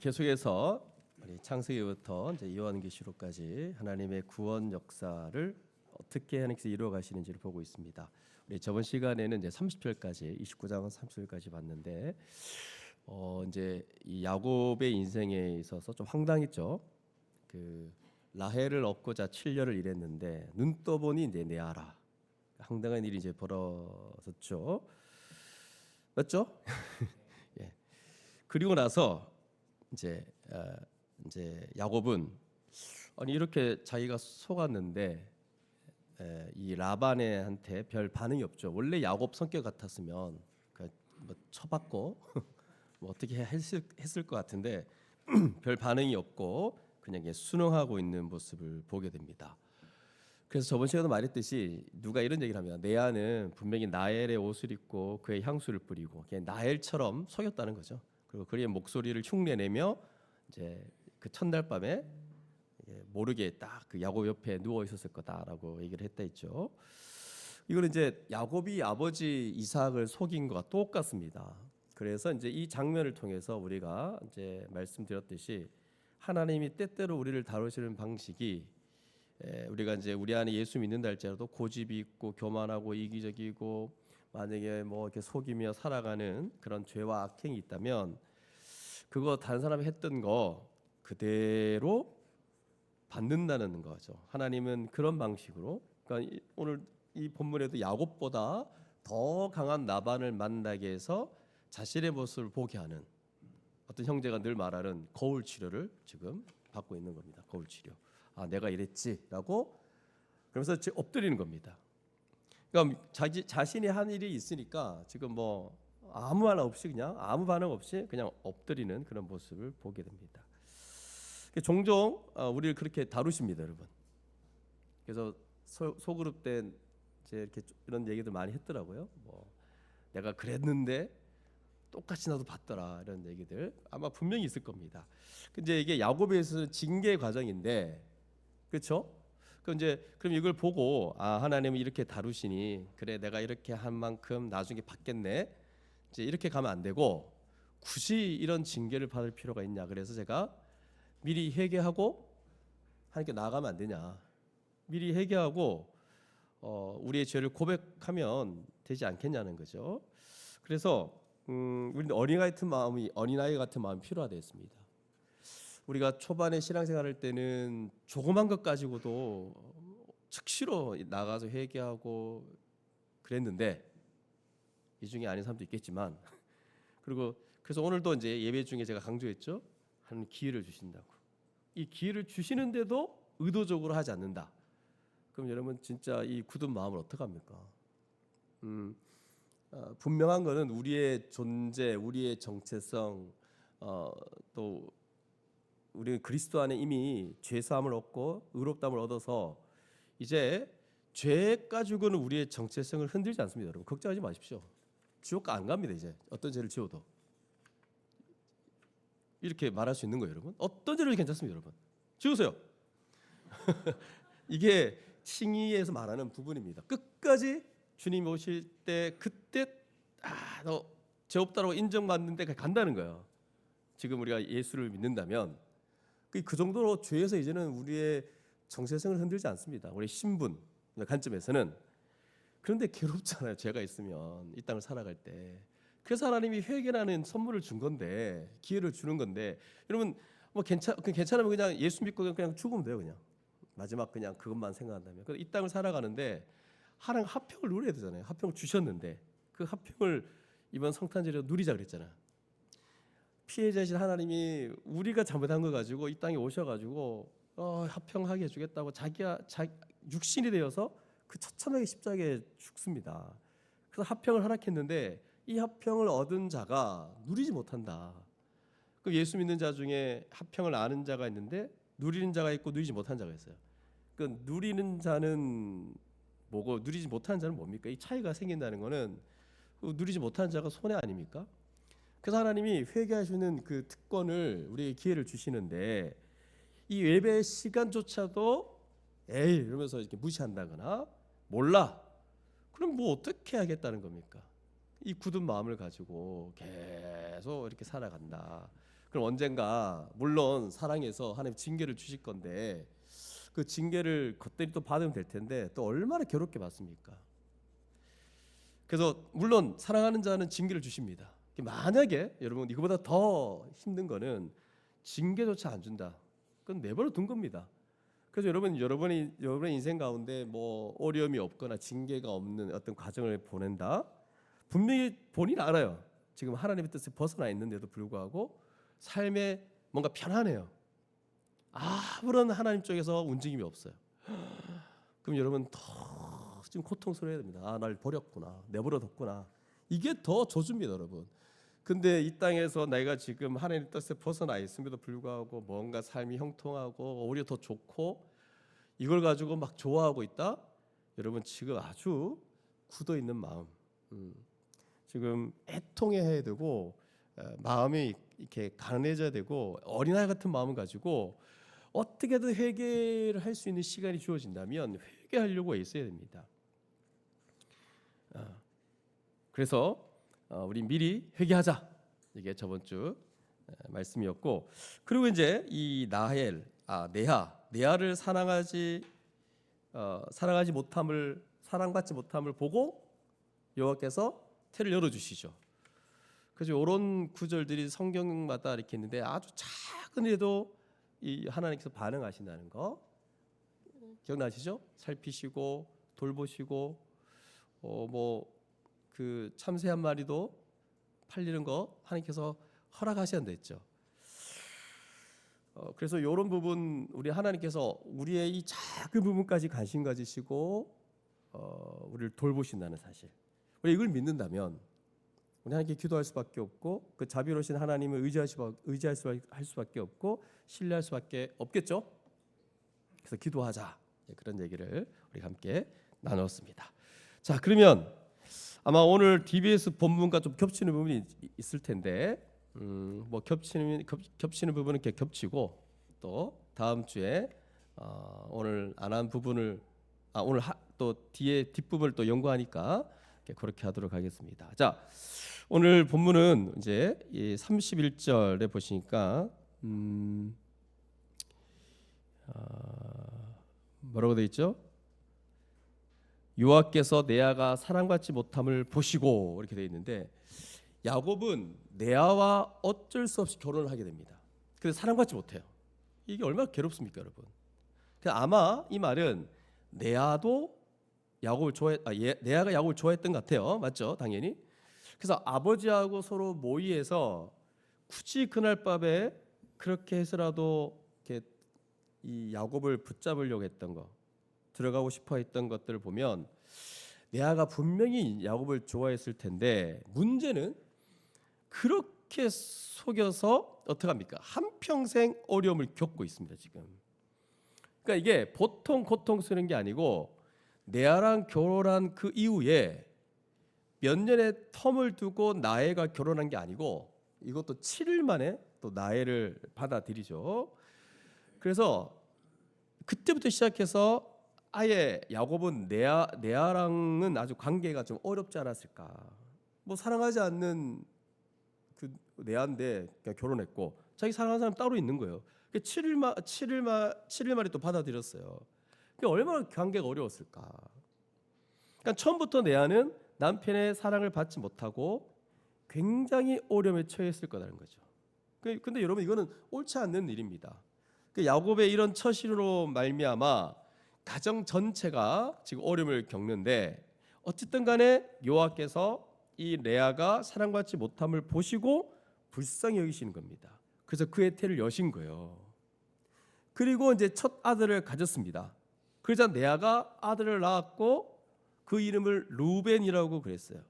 계속해서 우리 창세기부터 이제 요한계시록까지 하나님의 구원 역사를 어떻게 하나님께서 이루어 가시는지를 보고 있습니다. 우리 저번 시간에는 이제 30절까지 29장 30절까지 봤는데 이제 이 야곱의 인생에 있어서 좀 황당했죠. 그 라헬을 얻고자 7년을 일했는데 눈 떠보니 이제 레아라. 황당한 일이 이제 벌어졌죠. 맞죠? 예. 그리고 나서 이제 야곱은 아니 이렇게 자기가 속았는데 이 라반한테 별 반응이 없죠. 원래 야곱 성격 같았으면 뭐 쳐받고 뭐 어떻게 했을 것 같은데 별 반응이 없고 그냥 순응하고 있는 모습을 보게 됩니다. 그래서 저번 시간에도 말했듯이 누가 이런 얘기를 하면 레아는 분명히 나엘의 옷을 입고 그의 향수를 뿌리고 그냥 나엘처럼 속였다는 거죠. 그리고 그의 목소리를 흉내내며 이제 그 첫날 밤에 모르게 딱 그 야곱 옆에 누워 있었을 거다라고 얘기를 했다 했죠. 이거는 이제 야곱이 아버지 이삭을 속인 것과 똑같습니다. 그래서 이제 이 장면을 통해서 우리가 이제 말씀드렸듯이 하나님이 때때로 우리를 다루시는 방식이 우리가 이제 우리 안에 예수 믿는다 할지라도 고집이 있고 교만하고 이기적이고 만약에 뭐 이렇게 속이며 살아가는 그런 죄와 악행이 있다면 그거 다른 사람이 했던 거 그대로 받는다는 거죠. 하나님은 그런 방식으로 그러니까 오늘 이 본문에도 야곱보다 더 강한 라반을 만나게 해서 자신의 모습을 보게 하는 어떤 형제가 늘 말하는 거울 치료를 지금 받고 있는 겁니다. 거울 치료. 아, 내가 이랬지라고 그러면서 엎드리는 겁니다. 그러니까 자신이 한 일이 있으니까 지금 뭐 아무 말 없이 그냥 아무 반응 없이 그냥 엎드리는 그런 모습을 보게 됩니다. 종종 우리를 그렇게 다루십니다, 여러분. 그래서 소그룹 때 이제 이렇게 이런 얘기들 많이 했더라고요. 뭐 내가 그랬는데 똑같이 나도 받더라 이런 얘기들 아마 분명히 있을 겁니다. 근데 이게 야곱에서는 징계 과정인데, 그렇죠? 그럼 이걸 보고 하나님은 이렇게 다루시니 그래 내가 이렇게 한 만큼 나중에 받겠네. 이제 이렇게 가면 안 되고 굳이 이런 징계를 받을 필요가 있냐? 그래서 제가 미리 회개하고 하나님께 나아가면 안 되냐? 미리 회개하고 우리의 죄를 고백하면 되지 않겠냐는 거죠. 그래서 우리는 어린아이 같은 마음이 필요하다 했습니다. 우리가 초반에 신앙생활할 때는 조그만 것 가지고도 즉시로 나가서 회개하고 그랬는데 이 중에 아닌 사람도 있겠지만 그래서 오늘도 이제 예배 중에 제가 강조했죠. 하나님 기회를 주신다고. 이 기회를 주시는데도 의도적으로 하지 않는다. 그럼 여러분 진짜 이 굳은 마음을 어떡합니까? 분명한 것은 우리의 존재, 우리의 정체성, 또 우리는 그리스도 안에 이미 죄사함을 얻고 의롭다함을 얻어서 이제 죄 가지고는 우리의 정체성을 흔들지 않습니다. 여러분 걱정하지 마십시오. 지옥 안 갑니다. 이제 어떤 죄를 지어도 이렇게 말할 수 있는 거예요, 여러분. 어떤 죄를 괜찮습니다, 여러분. 지우세요. 이게 칭의에서 말하는 부분입니다. 끝까지 주님 오실 때 그때 너 죄 없다라고 인정받는데 간다는 거예요. 지금 우리가 예수를 믿는다면 그 정도로 죄에서 이제는 우리의 정체성을 흔들지 않습니다. 우리 신분 관점에서는. 그런데 괴롭잖아요. 죄가 있으면 이 땅을 살아갈 때. 그래서 하나님이 회개라는 선물을 준 건데 기회를 주는 건데 여러분 뭐 괜찮으면 그냥 예수 믿고 그냥 죽으면 돼요. 그냥 마지막 그냥 그것만 생각한다면. 이 땅을 살아가는데 하나님 화평을 누려야 되잖아요. 화평을 주셨는데 그 화평을 이번 성탄절에 누리자 그랬잖아요. 피해자이신 하나님이 우리가 잘못한 거 가지고 이 땅에 오셔가지고 화평하게 해주겠다고 자기가 육신이 되어서 그 처참하게 십자가에 죽습니다. 그래서 화평을 허락했는데 이 화평을 얻은 자가 누리지 못한다. 그 예수 믿는 자 중에 화평을 아는 자가 있는데 누리는 자가 있고 누리지 못한 자가 있어요. 그 누리는 자는 뭐고 누리지 못하는 자는 뭡니까? 이 차이가 생긴다는 거는 누리지 못하는 자가 손해 아닙니까? 그래서 하나님이 회개하시는 그 특권을 우리에게 기회를 주시는데 이 예배 시간조차도 에이 이러면서 이렇게 무시한다거나 몰라. 그럼 뭐 어떻게 하겠다는 겁니까? 이 굳은 마음을 가지고 계속 이렇게 살아간다. 그럼 언젠가 물론 사랑해서 하나님 징계를 주실 건데 그 징계를 그때니 또 받으면 될 텐데 또 얼마나 괴롭게 받습니까? 그래서 물론 사랑하는 자는 징계를 주십니다. 만약에 여러분 이거보다 더 힘든 거는 징계조차 안 준다. 그건 내버려 둔 겁니다. 그래서 여러분의 인생 가운데 뭐 어려움이 없거나 징계가 없는 어떤 과정을 보낸다. 분명히 본인 알아요. 지금 하나님의 뜻에 벗어나 있는데도 불구하고 삶에 뭔가 편안해요. 아무런 하나님 쪽에서 움직임이 없어요. 그럼 여러분 더 지금 고통스러워야 됩니다. 날 버렸구나, 내버려뒀구나. 이게 더 저주입니다, 여러분. 근데 이 땅에서 내가 지금 하나님의 뜻에 벗어나 있음에도 불구하고 뭔가 삶이 형통하고 오히려 더 좋고 이걸 가지고 막 좋아하고 있다. 여러분 지금 아주 굳어 있는 마음, 지금 애통해야 되고 마음이 이렇게 가난해져야 되고 어린아이 같은 마음을 가지고 어떻게든 회개를 할 수 있는 시간이 주어진다면 회개하려고 애써야 됩니다. 그래서 우리 미리 회개하자. 이게 저번 주 말씀이었고, 그리고 이제 이 네아를 사랑받지 못함을 보고 여호와께서 태를 열어주시죠. 그래서 이런 구절들이 성경마다 이렇게 있는데 아주 작은 일에도 이 하나님께서 반응하신다는 거 기억나시죠? 살피시고 돌보시고 그 참새 한 마리도 팔리는 거 하나님께서 허락하신다 했죠. 그래서 이런 부분 우리 하나님께서 우리의 이 작은 부분까지 관심 가지시고 우리를 돌보신다는 사실. 우리 이걸 믿는다면 우리 하나님께 기도할 수밖에 없고 그 자비로우신 하나님을 의지할 수밖에 없고 신뢰할 수밖에 없겠죠. 그래서 기도하자 그런 얘기를 우리 함께 나눴습니다. 자, 그러면 아마 오늘 DBS 본문과 좀 겹치는 부분이 있을 텐데 뭐 겹치는 부분은 이렇게 겹치고 또 다음 주에 오늘 안 한 부분을 오늘 또 뒤에 뒷부분을 또 연구하니까 그렇게 하도록 하겠습니다. 자, 오늘 본문은 이제 31절에 보시니까 뭐라고 되어 있죠? 여호와께서 레아가 사랑받지 못함을 보시고 이렇게 되어 있는데 야곱은 레아와 어쩔 수 없이 결혼을 하게 됩니다. 그래서 사랑받지 못해요. 이게 얼마나 괴롭습니까, 여러분? 아마 이 말은 레아가 야곱을 좋아했던 것 같아요. 맞죠? 당연히. 그래서 아버지하고 서로 모의해서 굳이 그날 밤에 그렇게 해서라도 이렇게 이 야곱을 붙잡으려고 했던 거, 들어가고 싶어 했던 것들을 보면 레아가 분명히 야곱을 좋아했을 텐데 문제는 그렇게 속여서 어떻게 합니까? 한평생 어려움을 겪고 있습니다, 지금. 그러니까 이게 보통 고통스러운 게 아니고 레아랑 결혼한 그 이후에 몇 년의 텀을 두고 나엘과 결혼한 게 아니고 이것도 7일 만에 또 나엘을 받아들이죠. 그래서 그때부터 시작해서 아예 야곱은 레아랑은 아주 관계가 좀 어렵지 않았을까. 뭐 사랑하지 않는 그 레아인데 그냥 결혼했고 자기 사랑하는 사람 따로 있는 거예요. 7일 만에 또 받아들였어요. 얼마나 관계가 어려웠을까. 그러니까 처음부터 레아는 남편의 사랑을 받지 못하고 굉장히 어려움에 처했을 거라는 거죠. 근데 여러분 이거는 옳지 않는 일입니다. 야곱의 이런 처신으로 말미암아 가정 전체가 지금 어려움을 겪는데 어쨌든 간에 여호와께서 이 레아가 사랑받지 못함을 보시고 불쌍히 여기시는 겁니다. 그래서 그의 태를 여신 거예요. 그리고 이제 첫 아들을 가졌습니다. 그러자 레아가 아들을 낳았고 그 이름을 루벤이라고 그랬어요.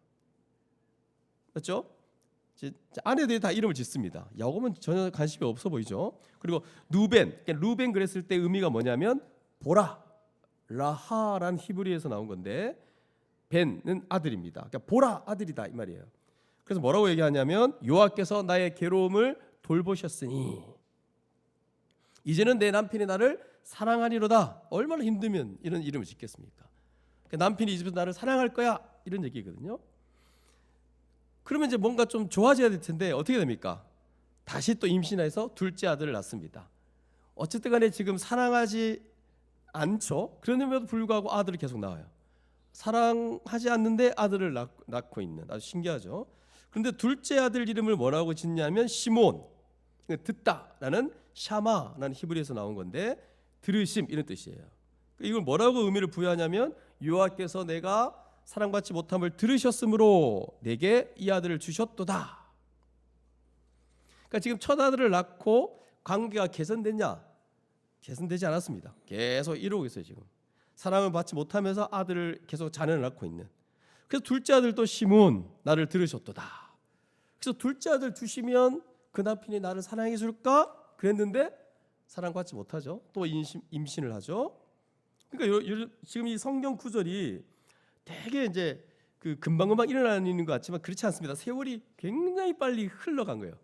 맞죠? 아내들이 다 이름을 짓습니다. 야곱은 전혀 관심이 없어 보이죠. 그리고 루벤 그랬을 때 의미가 뭐냐면 보라, 라하란 히브리에서 나온 건데 벤은 아들입니다. 그러니까 보라 아들이다 이 말이에요. 그래서 뭐라고 얘기하냐면 여호와께서 나의 괴로움을 돌보셨으니 이제는 내 남편이 나를 사랑하리로다. 얼마나 힘들면 이런 이름을 짓겠습니까? 그러니까 남편이 이제부터 나를 사랑할 거야 이런 얘기거든요. 그러면 이제 뭔가 좀 좋아져야 될 텐데 어떻게 됩니까? 다시 또 임신해서 둘째 아들을 낳습니다. 어쨌든 간에 지금 사랑하지 않죠. 그럼에도 불구하고 아들이 계속 나와요. 사랑하지 않는데 아들을 낳고 있는, 아주 신기하죠. 그런데 둘째 아들 이름을 뭐라고 짓냐면 시몬, 듣다라는 샤마라는 히브리에서 나온 건데 들으심 이런 뜻이에요. 이걸 뭐라고 의미를 부여하냐면 여호와께서 내가 사랑받지 못함을 들으셨으므로 내게 이 아들을 주셨도다. 그러니까 지금 첫 아들을 낳고 관계가 개선됐냐? 개선되지 않았습니다. 계속 이러고 있어요. 지금 사랑을 받지 못하면서 아들을 계속 자녀를 낳고 있는. 그래서 둘째 아들도 시몬 나를 들으셨도다. 그래서 둘째 아들 두시면 그 남편이 나를 사랑해 줄까? 그랬는데 사랑받지 못하죠. 또 임신을 하죠. 그러니까 지금 이 성경 구절이 되게 이제 그 금방금방 일어나는 것 같지만 그렇지 않습니다. 세월이 굉장히 빨리 흘러간 거예요.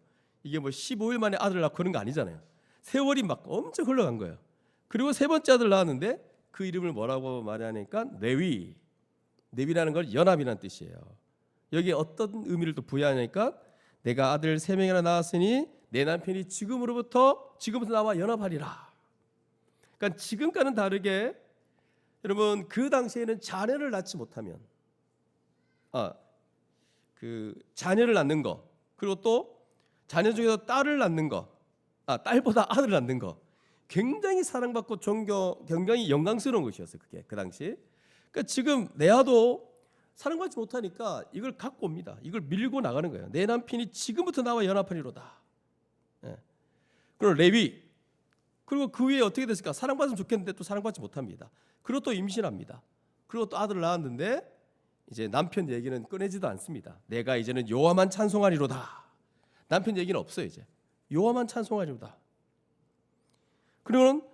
이게 뭐 15일 만에 아들을 낳고 그런 거 아니잖아요. 세월이 막 엄청 흘러간 거예요. 그리고 세 번째 아들 낳았는데 그 이름을 뭐라고 말하니까 레위. 레위라는 걸 연합이라는 뜻이에요. 여기에 어떤 의미를 또 부여하니까 내가 아들 3명이나 낳았으니 내 남편이 지금부터 나와 연합하리라. 그러니까 지금과는 다르게 여러분 그 당시에는 자녀를 낳지 못하면 그 자녀를 낳는 거 그리고 또 자녀 중에서 딸을 낳는 거 딸보다 아들을 낳는 거 굉장히 사랑받고 굉장히 영광스러운 것이었어요. 그게 그 당시. 그러니까 지금 레아도 사랑받지 못하니까 이걸 갖고 옵니다. 이걸 밀고 나가는 거예요. 내 남편이 지금부터 나와 연합하리로다. 예. 그리고 레위 그리고 그 위에 어떻게 됐을까? 사랑받으면 좋겠는데 또 사랑받지 못합니다. 그리고 또 임신합니다. 그리고 또 아들을 낳았는데 이제 남편 얘기는 꺼내지도 않습니다. 내가 이제는 여호와만 찬송하리로다. 남편 얘기는 없어요. 이제 여호와만 찬송하리로다. 그러면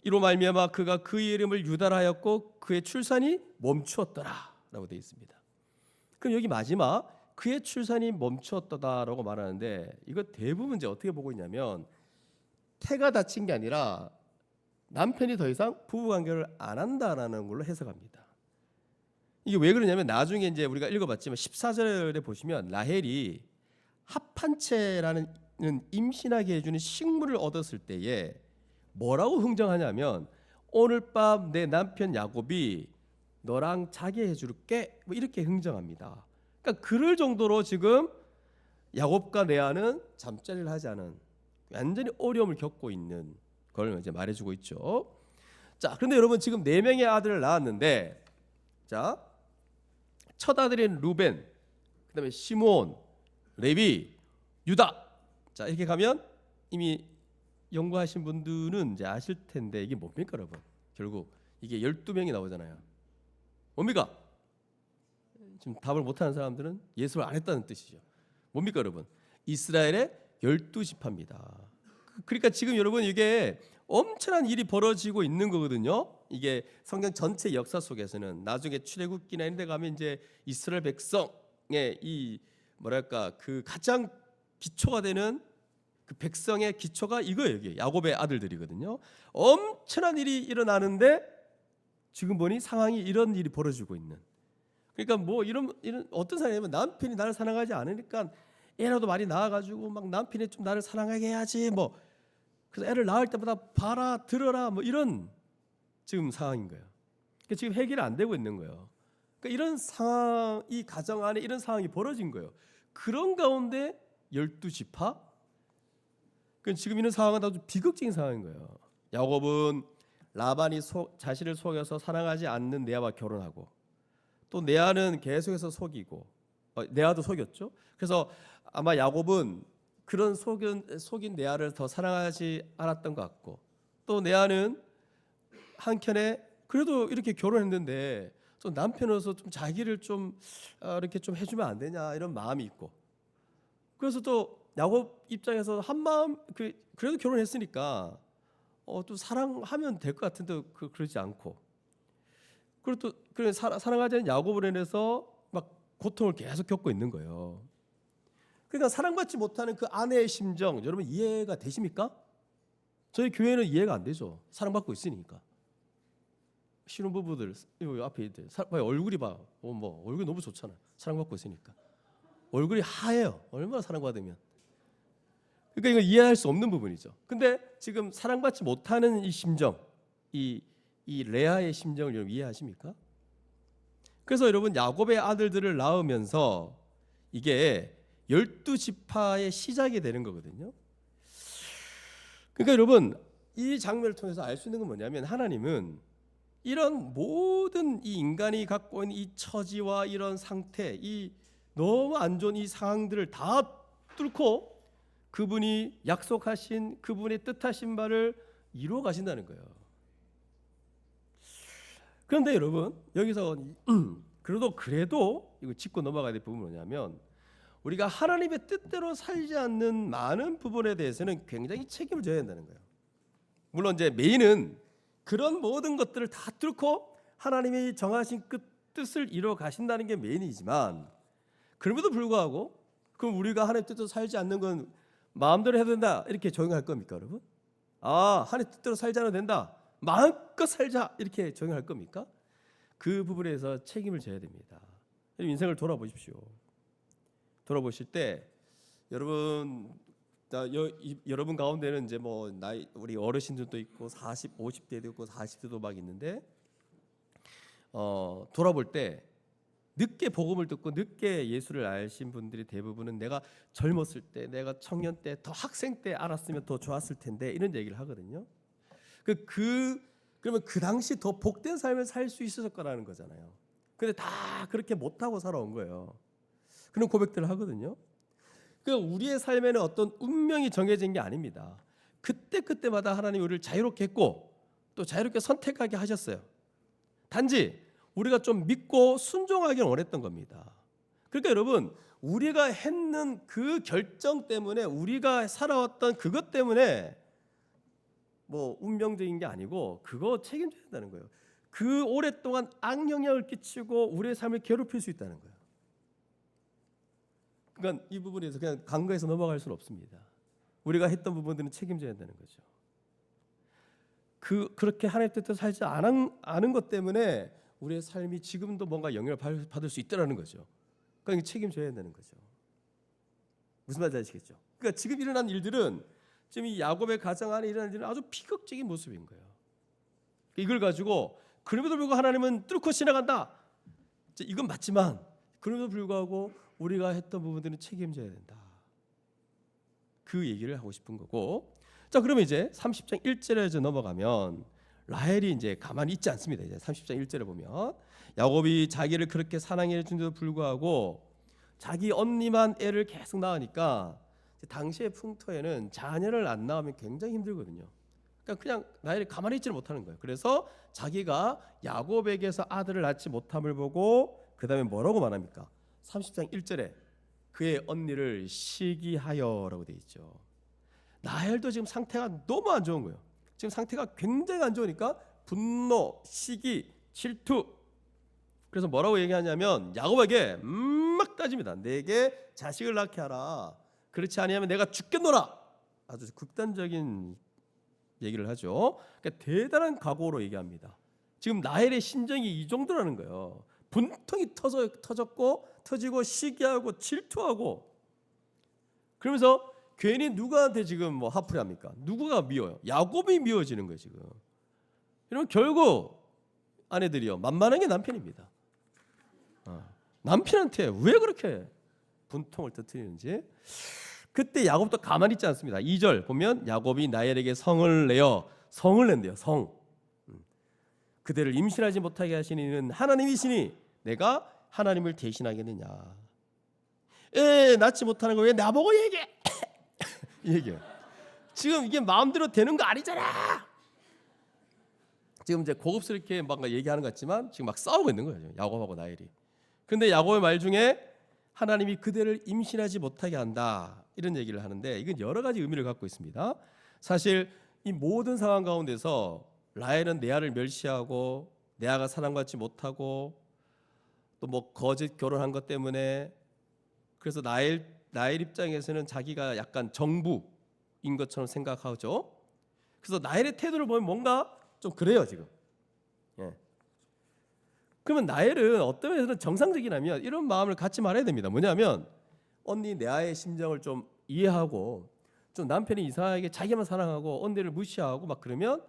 이로 말미암아 그가 그의 이름을 유다라 하였고 그의 출산이 멈추었더라라고 되어 있습니다. 그럼 여기 마지막 그의 출산이 멈추었다라고 말하는데 이거 대부분 이제 어떻게 보고 있냐면 태가 다친 게 아니라 남편이 더 이상 부부 관계를 안 한다라는 걸로 해석합니다. 이게 왜 그러냐면 나중에 이제 우리가 읽어봤지만 14절에 보시면 라헬이 합한채라는 임신하게 해주는 식물을 얻었을 때에 뭐라고 흥정하냐면 오늘 밤 내 남편 야곱이 너랑 자게 해줄게 뭐 이렇게 흥정합니다. 그러니까 그럴 정도로 지금 야곱과 레아는 잠자리를 하지 않은 완전히 어려움을 겪고 있는 걸 이제 말해주고 있죠. 자, 그런데 여러분 지금 4명의 아들을 낳았는데 자, 첫 아들인 루벤, 그다음에 시몬, 레위, 유다. 자, 이렇게 가면 이미 연구하신 분들은 이제 아실 텐데 이게 뭡니까, 여러분? 결국 이게 12명이 나오잖아요. 뭡니까? 지금 답을 못하는 사람들은 예수를 안 했다는 뜻이죠. 뭡니까, 여러분? 이스라엘의 12지파입니다. 그러니까 지금 여러분 이게 엄청난 일이 벌어지고 있는 거거든요. 이게 성경 전체 역사 속에서는 나중에 출애굽기나 이런 데 가면 이제 이스라엘 백성의 이 뭐랄까 그 가장 기초가 되는 그 백성의 기초가 이거예요. 이게 야곱의 아들들이거든요. 엄청난 일이 일어나는데 지금 보니 상황이 이런 일이 벌어지고 있는. 그러니까 뭐 이런 어떤 사람이냐면 남편이 나를 사랑하지 않으니까 애라도 많이 낳아가지고 막 남편이 좀 나를 사랑하게 해야지 뭐 그래서 애를 낳을 때마다 봐라 들어라 뭐 이런 지금 상황인 거예요. 그러니까 지금 해결이 안 되고 있는 거예요. 그러니까 이런 상황 이 가정 안에 이런 상황이 벌어진 거예요. 그런 가운데 12지파 그러니까 지금 이런 상황은 아주 비극적인 상황인 거예요. 야곱은 라반이 자신을 속여서 사랑하지 않는 레아와 결혼하고 또 레아는 계속해서 속이고 레아도 속였죠. 그래서 아마 야곱은 그런 속인 레아를 더 사랑하지 않았던 것 같고 또 레아는 한켠에 그래도 이렇게 결혼했는데 좀 남편으로서 좀 자기를 좀 이렇게 좀 해주면 안 되냐 이런 마음이 있고 그래서 또 야곱 입장에서 한 마음 그래도 결혼했으니까 또 사랑하면 될 것 같은데 그러지 않고 그리고 또 사랑하지 않는 야곱을 인해서 막 고통을 계속 겪고 있는 거예요. 그러니까 사랑받지 못하는 그 아내의 심정 여러분 이해가 되십니까? 저희 교회는 이해가 안 되죠. 사랑받고 있으니까. 신혼부부들 여기 앞에 있대. 얼굴이 봐. 뭐 얼굴이 너무 좋잖아. 사랑받고 있으니까. 얼굴이 하얘요. 얼마나 사랑받으면. 그러니까 이거 이해할 수 없는 부분이죠. 근데 지금 사랑받지 못하는 이 심정, 이 레아의 심정을 여러분 이해하십니까? 그래서 여러분 야곱의 아들들을 낳으면서 이게 12지파의 시작이 되는 거거든요. 그러니까 여러분 이 장면을 통해서 알 수 있는 건 뭐냐면 하나님은 이런 모든 이 인간이 갖고 있는 이 처지와 이런 상태, 이 너무 안 좋은 이 상황들을 다 뚫고 그분이 약속하신 그분의 뜻하신 바를 이루어 가신다는 거예요. 그런데 여러분 여기서 그래도 이거 짚고 넘어가야 될 부분은 뭐냐면 우리가 하나님의 뜻대로 살지 않는 많은 부분에 대해서는 굉장히 책임을 져야 한다는 거예요. 물론 이제 메인은 그런 모든 것들을 다 뚫고 하나님이 정하신 그 뜻을 이루어 가신다는 게 메인이지만 그럼에도 불구하고 그럼 우리가 하나님의 뜻대로 살지 않는 건 마음대로 해도 된다 이렇게 적용할 겁니까 여러분? 하나님의 뜻대로 살지 않아도 된다 마음껏 살자 이렇게 적용할 겁니까? 그 부분에서 책임을 져야 됩니다. 인생을 돌아보십시오. 돌아보실 때 여러분 여러분 가운데는 이제 뭐 나이 우리 어르신들도 있고 40, 50대도 있고 40대도 막 있는데 돌아볼 때 늦게 복음을 듣고 늦게 예수를 알신 분들이 대부분은 내가 젊었을 때, 내가 청년 때, 더 학생 때 알았으면 더 좋았을 텐데 이런 얘기를 하거든요. 그러면 그 당시 더 복된 삶을 살 수 있었을 거라는 거잖아요. 근데 다 그렇게 못하고 살아온 거예요. 그런 고백들을 하거든요. 우리의 삶에는 어떤 운명이 정해진 게 아닙니다. 그때마다 하나님이 우리를 자유롭게 했고 또 자유롭게 선택하게 하셨어요. 단지 우리가 좀 믿고 순종하기를 원했던 겁니다. 그러니까 여러분 우리가 했는 그 결정 때문에 우리가 살아왔던 그것 때문에 뭐 운명적인 게 아니고 그거 책임져야 된다는 거예요. 그 오랫동안 악영향을 끼치고 우리의 삶을 괴롭힐 수 있다는 거예요. 그러니까 이 부분에서 그냥 간과해서 넘어갈 수는 없습니다. 우리가 했던 부분들은 책임져야 된다는 거죠. 그렇게 하나님의 뜻대로 살지 않은 것 때문에 우리의 삶이 지금도 뭔가 영향을 받을 수 있다는 거죠. 그러니까 책임져야 된다는 거죠. 무슨 말인지 아시겠죠? 그러니까 지금 일어난 일들은 지금 이 야곱의 가정 안에 일어난 일은 아주 비극적인 모습인 거예요. 이걸 가지고 그럼에도 불구하고 하나님은 뚫고 지나간다. 이건 맞지만 그럼에도 불구하고 우리가 했던 부분들은 책임져야 된다. 그 얘기를 하고 싶은 거고. 자, 그러면 이제 30장 1절에 넘어가면 라헬이 이제 가만히 있지 않습니다. 이제 30장 1절에 보면 야곱이 자기를 그렇게 사랑해 준데도 불구하고 자기 언니만 애를 계속 낳으니까 당시의 풍토에는 자녀를 안 낳으면 굉장히 힘들거든요. 그러니까 그냥 라헬이 가만히 있지를 못하는 거예요. 그래서 자기가 야곱에게서 아들을 낳지 못함을 보고 그 다음에 뭐라고 말합니까? 30장 1절에 그의 언니를 시기하여라고 되어 있죠. 라헬도 지금 상태가 너무 안 좋은 거예요. 지금 상태가 굉장히 안 좋으니까 분노, 시기, 질투. 그래서 뭐라고 얘기하냐면 야곱에게 막 따집니다. 내게 자식을 낳게 하라. 그렇지 아니하면 내가 죽겠노라. 아주 극단적인 얘기를 하죠. 그러니까 대단한 각오로 얘기합니다. 지금 라헬의 심정이 이 정도라는 거예요. 분통이 터지고 시기하고 질투하고 그러면서 괜히 누구한테 지금 뭐 화풀이합니까? 누구가 미워요? 야곱이 미워지는 거예요 지금. 이러면 결국 아내들이요 만만한 게 남편입니다. 남편한테 왜 그렇게 분통을 터뜨리는지. 그때 야곱도 가만히 있지 않습니다. 2절 보면 야곱이 라헬에게 성을 낸대요. 성. 그대를 임신하지 못하게 하시는 이는 하나님이시니 내가 하나님을 대신하겠느냐. 낳지 못하는 거 왜 나보고 얘기해? 얘기해요. 지금 이게 마음대로 되는 거 아니잖아. 지금 이제 고급스럽게 막 얘기하는 것 같지만 지금 막 싸우고 있는 거예요. 야곱하고 라헬이. 그런데 야곱의 말 중에 하나님이 그대를 임신하지 못하게 한다 이런 얘기를 하는데 이건 여러 가지 의미를 갖고 있습니다. 사실 이 모든 상황 가운데서 라헬은 레아를 멸시하고 레아가 사랑받지 못하고 또 뭐 거짓 결혼한 것 때문에 그래서 라헬 입장에서는 자기가 약간 정부인 것처럼 생각하죠. 그래서 라헬의 태도를 보면 뭔가 좀 그래요 지금. 그러면 라헬은 어떤 면에서는 정상적이라면 이런 마음을 갖지 말아야 됩니다. 뭐냐면 언니 레아의 심정을 좀 이해하고 좀 남편이 이상하게 자기만 사랑하고 언니를 무시하고 막 그러면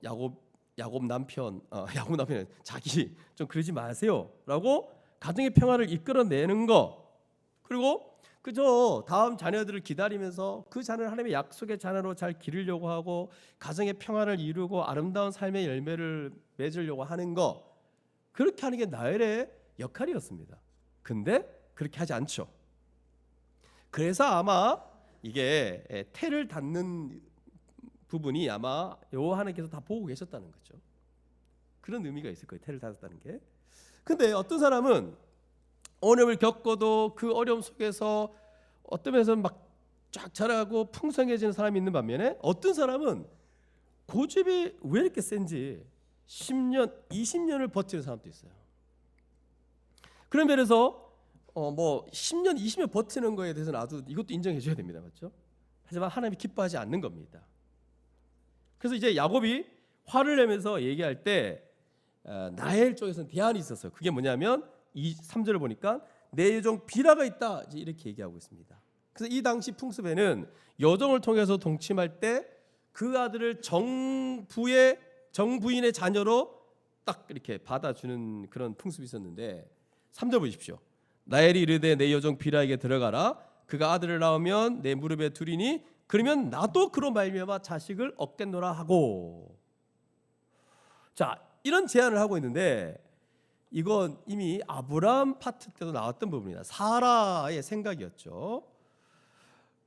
야곱 남편 야곱 남편 자기 좀 그러지 마세요라고 가정의 평화를 이끌어내는 거. 그리고 그저 다음 자녀들을 기다리면서 그 자녀를 하나님의 약속의 자녀로 잘 기르려고 하고 가정의 평화를 이루고 아름다운 삶의 열매를 맺으려고 하는 거, 그렇게 하는 게 나엘의 역할이었습니다. 근데 그렇게 하지 않죠. 그래서 아마 이게 태를 닫는 부분이 아마 여호와께서 다 보고 계셨다는 거죠. 그런 의미가 있을 거예요. 태를 닫았다는 게. 근데 어떤 사람은 어려움을 겪어도 그 어려움 속에서 어떤 면에서 막 쫙 자라고 풍성해지는 사람이 있는 반면에 어떤 사람은 고집이 왜 이렇게 센지 10년, 20년을 버티는 사람도 있어요. 그런 면에서 뭐 10년, 20년 버티는 거에 대해서는 아주 이것도 인정해 줘야 됩니다. 맞죠? 하지만 하나님이 기뻐하지 않는 겁니다. 그래서 이제 야곱이 화를 내면서 얘기할 때 나엘 쪽에서는 대안이 있었어요. 그게 뭐냐면 3절을 보니까 내 여종 비라가 있다 이렇게 얘기하고 있습니다. 그래서 이 당시 풍습에는 여종을 통해서 동침할 때 그 아들을 정부인의 자녀로 딱 이렇게 받아주는 그런 풍습이 있었는데 3절 보십시오. 나엘이 이르되 내 여종 비라에게 들어가라. 그가 아들을 낳으면 내 무릎에 두리니 그러면 나도 그로 말미암아 자식을 얻겠노라 하고. 자, 이런 제안을 하고 있는데 이건 이미 아브라함 파트 때도 나왔던 부분이다. 사라의 생각이었죠.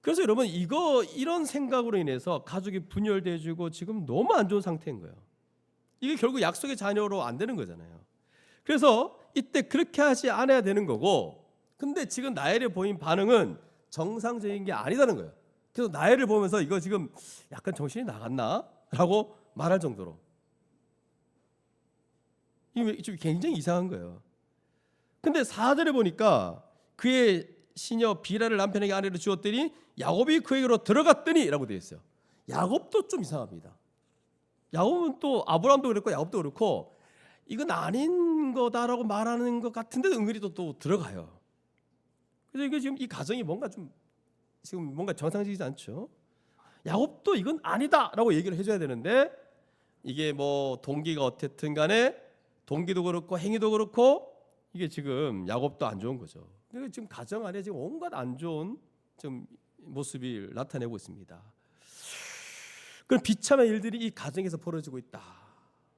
그래서 여러분 이런 생각으로 인해서 가족이 분열돼지고 지금 너무 안 좋은 상태인 거예요. 이게 결국 약속의 자녀로 안 되는 거잖아요. 그래서 이때 그렇게 하지 않아야 되는 거고, 근데 지금 나엘의 보인 반응은 정상적인 게 아니다는 거예요. 그래서 나엘을 보면서 이거 지금 약간 정신이 나갔나? 라고 말할 정도로 이게 좀 굉장히 이상한 거예요. 근데 4절에 보니까 그의 시녀 비라를 남편에게 아내로 주었더니 야곱이 그에게로 들어갔더니 라고 되어 있어요. 야곱도 좀 이상합니다. 야곱은 또 아브라함도 그렇고 야곱도 그렇고 이건 아닌 거다라고 말하는 것 같은데 은근히 또 들어가요. 그래서 이게 지금 이 가정이 뭔가 좀 지금 뭔가 정상적이지 않죠. 야곱도 이건 아니다라고 얘기를 해줘야 되는데 이게 뭐 동기가 어쨌든 간에 동기도 그렇고 행위도 그렇고 이게 지금 야곱도 안 좋은 거죠. 그러니까 지금 가정 안에 지금 온갖 안 좋은 좀 모습을 나타내고 있습니다. 그럼 비참한 일들이 이 가정에서 벌어지고 있다.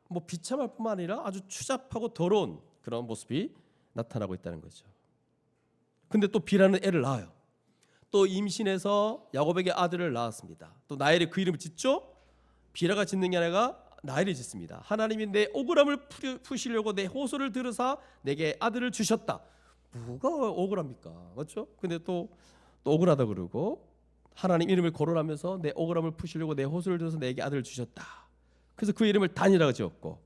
뭐 비참할 뿐만 아니라 아주 추잡하고 더러운 그런 모습이 나타나고 있다는 거죠. 근데 또 비라는 애를 낳아요. 또 임신해서 야곱에게 아들을 낳았습니다. 또 나엘이 그 이름을 짓죠. 비라가 짓는 게 아니라 나엘이 짓습니다. 하나님이 내 억울함을 푸시려고 내 호소를 들으사 내게 아들을 주셨다. 뭐가 억울합니까? 맞죠? 근데 또 억울하다 그러고 하나님 이름을 거론하면서 내 억울함을 푸시려고 내 호소를 들어서 내게 아들을 주셨다. 그래서 그 이름을 단이라고 지었고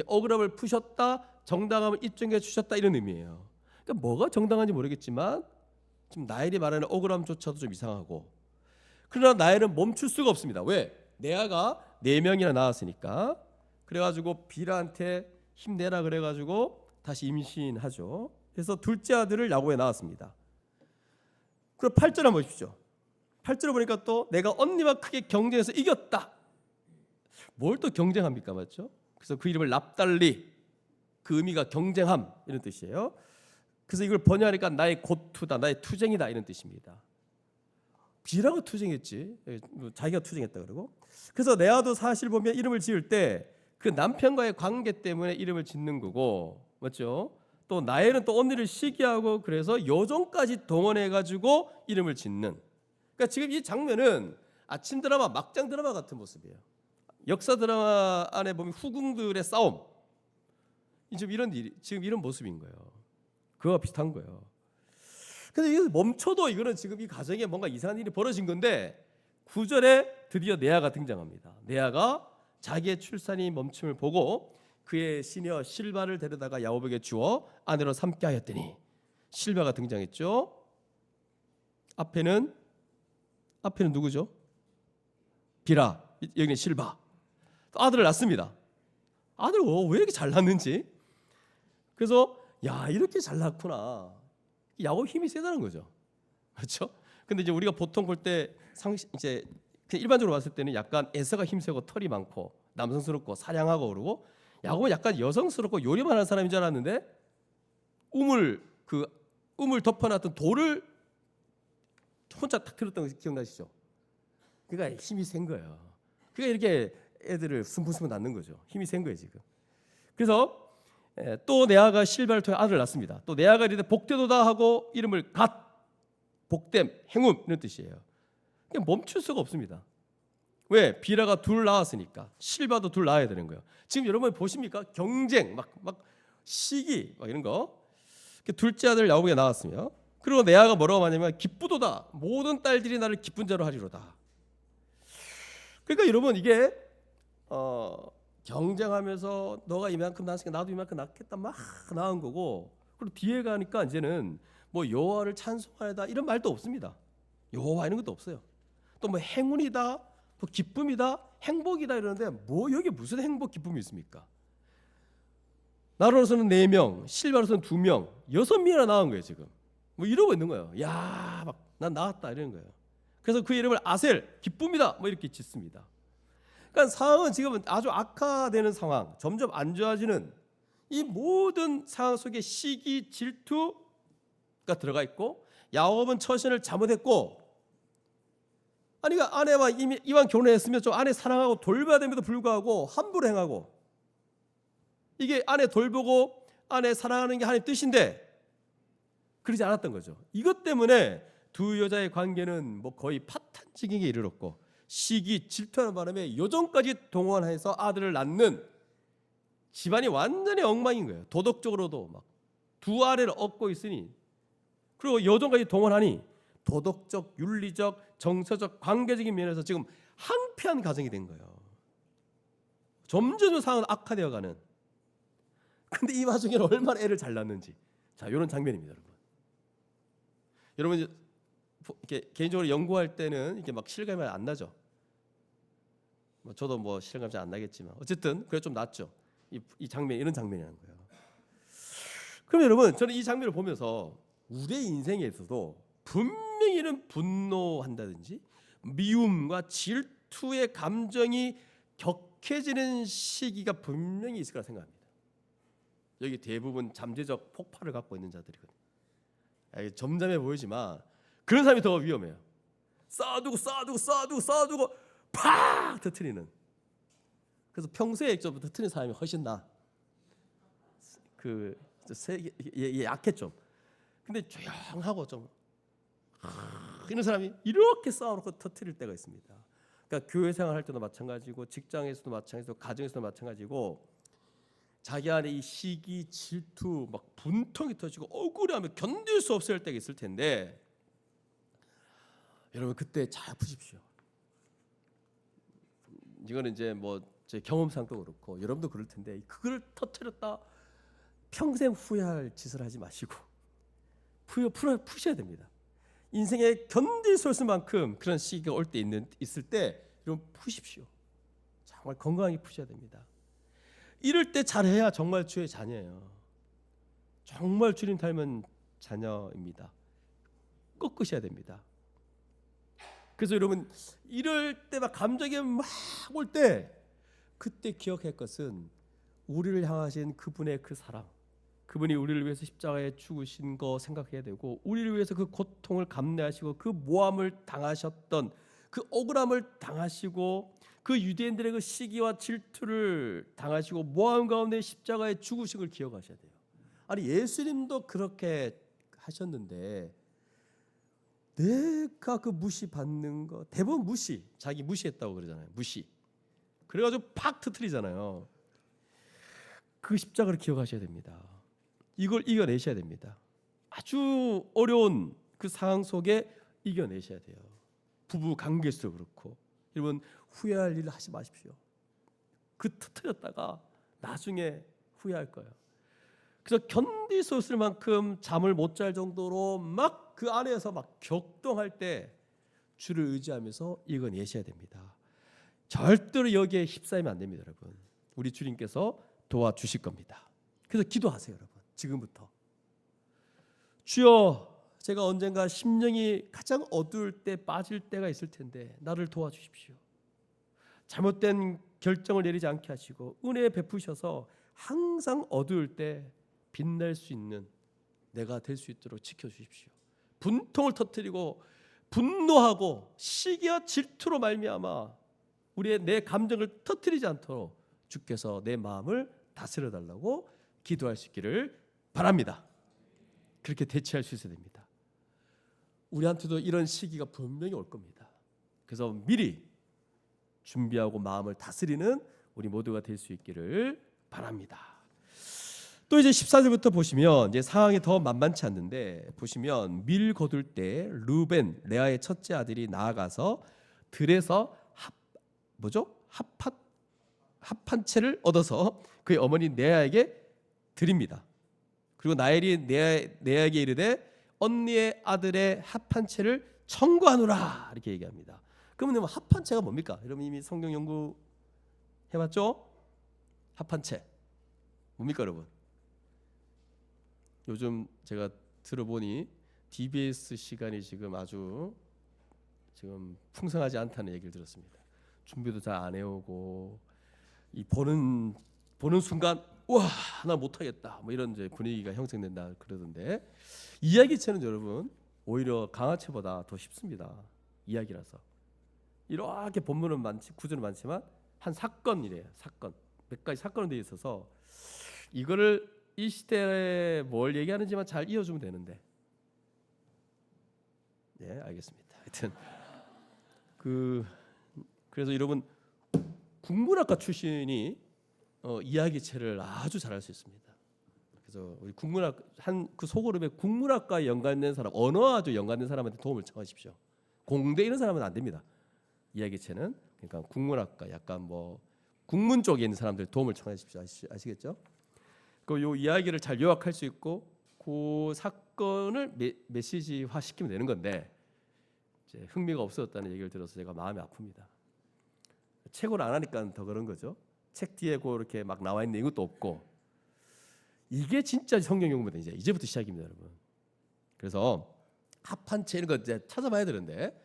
억울함을 푸셨다, 정당함을 입증해 주셨다 이런 의미예요. 그러니까 뭐가 정당한지 모르겠지만 지금 나엘이 말하는 억울함조차도 좀 이상하고, 그러나 나엘은 멈출 수가 없습니다. 왜? 레아가 4명이나 낳았으니까. 그래가지고 비라한테 힘내라 그래가지고 다시 임신하죠. 그래서 둘째 아들을 야곱에 낳았습니다. 그리고 8절 한번 보십시오. 8절을 보니까 또 내가 언니와 크게 경쟁해서 이겼다. 뭘 또 경쟁합니까? 맞죠? 그래서 그 이름을 납달리, 그 의미가 경쟁함 이런 뜻이에요. 그래서 이걸 번역하니까 나의 고투다, 나의 투쟁이다 이런 뜻입니다. 비라가 투쟁했지, 자기가 투쟁했다 그러고. 그래서 레아도 사실 보면 이름을 지을 때 그 남편과의 관계 때문에 이름을 짓는 거고, 맞죠? 또 나엘은 또 언니를 시기하고 그래서 여종까지 동원해가지고 이름을 짓는. 그러니까 지금 이 장면은 아침 드라마, 막장 드라마 같은 모습이에요. 역사 드라마 안에 보면 후궁들의 싸움, 지금 이런 모습인 거예요. 그거와 비슷한 거예요. 근데 이게 멈춰도 이거는 지금 이 가정에 뭔가 이상한 일이 벌어진 건데 9절에 드디어 네아가 등장합니다. 네아가 자기의 출산이 멈춤을 보고 그의 시녀 실바를 데려다가 야곱에게 주어 아내로 삼게 하였더니, 실바가 등장했죠. 앞에는 누구죠? 비라, 여기는 실바. 아들을 낳습니다. 아들 왜 이렇게 잘 낳는지. 그래서 야, 이렇게 잘 낳구나. 야곱 힘이 세다는 거죠. 그렇죠? 근데 이제 우리가 보통 볼 때 이제 그냥 일반적으로 봤을 때는 약간 에서가 힘세고 털이 많고 남성스럽고 사냥하고 그러고, 야곱은 약간 여성스럽고 요리만 하는 사람인 줄 알았는데 우물 덮어놨던 돌을 혼자 탁 들었던 거 기억나시죠? 그러니까 힘이 센 거예요. 그러니까 이렇게 애들을 숨분숨분 낳는 거죠. 힘이 센 거예요 지금. 그래서 또 레아가 실바를 통해 아들을 낳습니다. 또 레아가 이르되 복되도다 하고 이름을 갓, 복됨, 행움 이런 뜻이에요. 그냥 멈출 수가 없습니다. 왜? 비라가 둘 낳았으니까 실바도 둘 낳아야 되는 거예요. 지금 여러분 보십니까? 경쟁, 막 시기, 막 이런 거. 둘째 아들 야곱에게 낳았으며, 그리고 레아가 뭐라고 하냐면 기쁘도다, 모든 딸들이 나를 기쁜 자로 하리로다. 그러니까 여러분 이게 경쟁하면서 너가 이만큼 낳았으니까 나도 이만큼 낳겠다 막 낳은 거고, 그리고 뒤에 가니까 이제는 뭐 여호와를 찬송하다 이런 말도 없습니다. 여호와 이런 것도 없어요. 또 뭐 행운이다, 또 기쁨이다, 행복이다 이러는데 뭐 여기 무슨 행복 기쁨이 있습니까? 나로서는 4명, 실바로서는 2명, 6명이나 낳은 거예요 지금. 뭐 이러고 있는 거예요. 야, 막 난 낳았다 이러는 거예요. 그래서 그 이름을 아셀, 기쁨이다 뭐 이렇게 짓습니다. 그러니까 상황은 지금은 아주 악화되는 상황, 점점 안 좋아지는 이 모든 상황 속에 시기, 질투가 들어가 있고, 야곱은 처신을 잘못했고, 아니 그러니까 아내와 이왕 결혼했으면 좀 아내 사랑하고 돌봐야 됨에도 불구하고 함부로 행하고, 이게 아내 돌보고 아내 사랑하는 게 하나님의 뜻인데 그러지 않았던 거죠. 이것 때문에 두 여자의 관계는 뭐 거의 파탄지기에 이르렀고, 시기, 질투하는 바람에 요정까지 동원해서 아들을 낳는 집안이 완전히 엉망인 거예요. 도덕적으로도 막 두 아래를 얻고 있으니, 그리고 요정까지 동원하니 도덕적, 윤리적, 정서적, 관계적인 면에서 지금 황폐한 가정이 된 거예요. 점점 상황은 악화되어가는. 근데 이 와중에는 얼마나 애를 잘 낳는지, 자 이런 장면입니다, 여러분. 여러분 이렇게 개인적으로 연구할 때는 이게 막 실감이 안 나죠. 뭐 저도 뭐 실감 잘 안 나겠지만 어쨌든 그래 좀 낫죠. 이 장면, 이런 장면이라는 거예요. 그럼 여러분, 저는 이 장면을 보면서 우리의 인생에서도 분명히는 분노한다든지 미움과 질투의 감정이 격해지는 시기가 분명히 있을 거라 생각합니다. 여기 대부분 잠재적 폭발을 갖고 있는 자들이거든요. 점잖해 보이지만 그런 사람이 더 위험해요. 쌓아두고 팍 터트리는. 그래서 평소에 좀 터트리는 사람이 훨씬 약해 좀. 근데 조용하고 좀 이런 사람이 이렇게 쌓아놓고 터트릴 때가 있습니다. 그러니까 교회 생활할 때도 마찬가지고, 직장에서도 마찬가지고, 가정에서도 마찬가지고, 자기 안에 이 시기, 질투, 막 분통이 터지고 억울하면 견딜 수 없을 때가 있을 텐데, 여러분 그때 잘 푸십시오. 이거는 이제 뭐 제 경험상도 그렇고 여러분도 그럴 텐데, 그걸 터뜨렸다 평생 후회할 짓을 하지 마시고 푸셔야 됩니다. 인생에 견딜 수 없을 만큼 그런 시기가 올 때 있을 때 여러분 푸십시오. 정말 건강하게 푸셔야 됩니다. 이럴 때 잘해야 정말 주의 자녀예요. 정말 주님 닮은 자녀입니다. 꺾으셔야 됩니다. 그래서 여러분 이럴 때 막 감정이 막 올 때, 그때 기억할 것은 우리를 향하신 그분의 그 사랑, 그분이 우리를 위해서 십자가에 죽으신 거 생각해야 되고, 우리를 위해서 그 고통을 감내하시고 그 모함을 당하셨던 그 억울함을 당하시고 그 유대인들의 그 시기와 질투를 당하시고 모함 가운데 십자가에 죽으신 걸 기억하셔야 돼요. 아니 예수님도 그렇게 하셨는데 내가 그 무시받는 거, 대부분 자기 무시했다고 그러잖아요. 무시. 그래가지고 팍 터뜨리잖아요. 그 십자가를 기억하셔야 됩니다. 이걸 이겨내셔야 됩니다. 아주 어려운 그 상황 속에 이겨내셔야 돼요. 부부 관계에서도 그렇고. 여러분 후회할 일을 하지 마십시오. 그 터뜨렸다가 나중에 후회할 거예요. 그래서 견딜 수 없을 만큼 잠을 못 잘 정도로 막 그 안에서 막 격동할 때 주를 의지하면서 이겨내셔야 됩니다. 절대로 여기에 휩싸이면 안 됩니다, 여러분. 우리 주님께서 도와주실 겁니다. 그래서 기도하세요, 여러분. 지금부터 주여 제가 언젠가 심령이 가장 어두울 때 빠질 때가 있을 텐데 나를 도와주십시오. 잘못된 결정을 내리지 않게 하시고 은혜 베푸셔서 항상 어두울 때 빛날 수 있는 내가 될 수 있도록 지켜주십시오. 분통을 터뜨리고 분노하고 시기와 질투로 말미암아 우리의 내 감정을 터뜨리지 않도록 주께서 내 마음을 다스려 달라고 기도할 수 있기를 바랍니다. 그렇게 대처할 수 있어야 됩니다. 우리한테도 이런 시기가 분명히 올 겁니다. 그래서 미리 준비하고 마음을 다스리는 우리 모두가 될 수 있기를 바랍니다. 또 이제 14절부터 보시면 이제 상황이 더 만만치 않는데 보시면 밀 거둘 때 르우벤 레아의 첫째 아들이 나아가서 들에서 합한 채를 얻어서 그의 어머니 레아에게 드립니다. 그리고 나엘이 레아에게 이르되 언니의 아들의 합한 채를 청구하노라 이렇게 얘기합니다. 그러면 합한 채가 뭡니까? 여러분 이미 성경 연구 해봤죠? 합한 채 뭡니까 여러분? 요즘 제가 들어보니 DBS 시간이 지금 아주 지금 풍성하지 않다는 얘기를 들었습니다. 준비도 잘 안 해오고 이 보는 순간 와 나 못하겠다 뭐 이런 이제 분위기가 형성된다 그러던데 이야기체는 여러분 오히려 강화체보다 더 쉽습니다. 이야기라서 이렇게 본문은 구조는 많지만 한 사건이래요. 사건 몇 가지 사건으로 되어 있어서 이거를 이 시대에 뭘 얘기하는지만 잘 이어주면 되는데 예 알겠습니다. 하여튼 그래서 여러분 국문학과 출신이 이야기체를 아주 잘할 수 있습니다. 그래서 우리 국문학 그 소그룹에 국문학과에 연관된 사람, 언어와 아주 연관된 사람한테 도움을 청하십시오. 공대 이런 사람은 안 됩니다. 이야기체는 그러니까 국문학과 약간 뭐 국문 쪽에 있는 사람들 도움을 청하십시오. 아시겠죠? 그 요 이야기를 잘 요약할 수 있고 그 사건을 메시지화 시키면 되는 건데 이제 흥미가 없어졌다는 얘기를 들어서 제가 마음이 아픕니다. 책을 안 하니까 더 그런 거죠. 책 뒤에 그렇게 막 나와 있는 이것도 없고 이게 진짜 성경 연구입니다. 이제부터 시작입니다, 여러분. 그래서 합한 채 이런 거 이제 찾아봐야 되는데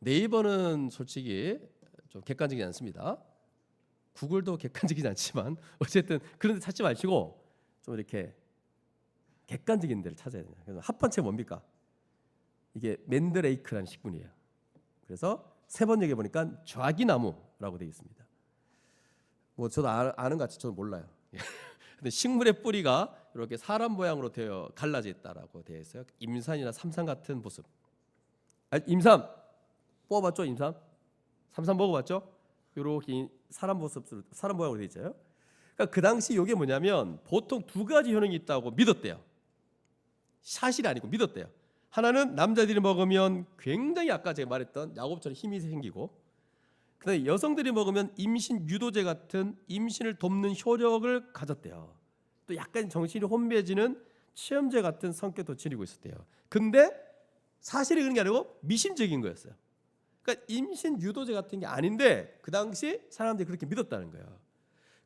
네이버는 솔직히 좀 객관적이지 않습니다. 구글도 객관적이지 않지만 어쨌든 그런 데 찾지 마시고 좀 이렇게 객관적인 데를 찾아야 돼요. 그래서 합한 채 뭡니까? 이게 맨드레이크라는 식물이에요. 그래서 세 번 얘기해 보니까 좌기나무라고 되어 있습니다. 뭐 저도 아는 것 같이 저도 몰라요. 근데 식물의 뿌리가 이렇게 사람 모양으로 되어 갈라져 있다라고 되어 있어요. 임산이나 삼산 같은 모습. 임산 뽑아봤죠? 임산? 삼산 먹어봤죠? 이렇게 사람 모양으로 되어 있잖아요. 그러니까 그 당시 이게 뭐냐면 보통 두 가지 효능이 있다고 믿었대요. 사실이 아니고 믿었대요. 하나는 남자들이 먹으면 굉장히 아까 제가 말했던 야곱처럼 힘이 생기고, 그다음에 여성들이 먹으면 임신 유도제 같은 임신을 돕는 효력을 가졌대요. 또 약간 정신이 혼미해지는 치염제 같은 성격도 지니고 있었대요. 근데 사실이 그런 게 아니고 미심적인 거였어요. 그러니까 임신 유도제 같은 게 아닌데 그 당시 사람들이 그렇게 믿었다는 거예요.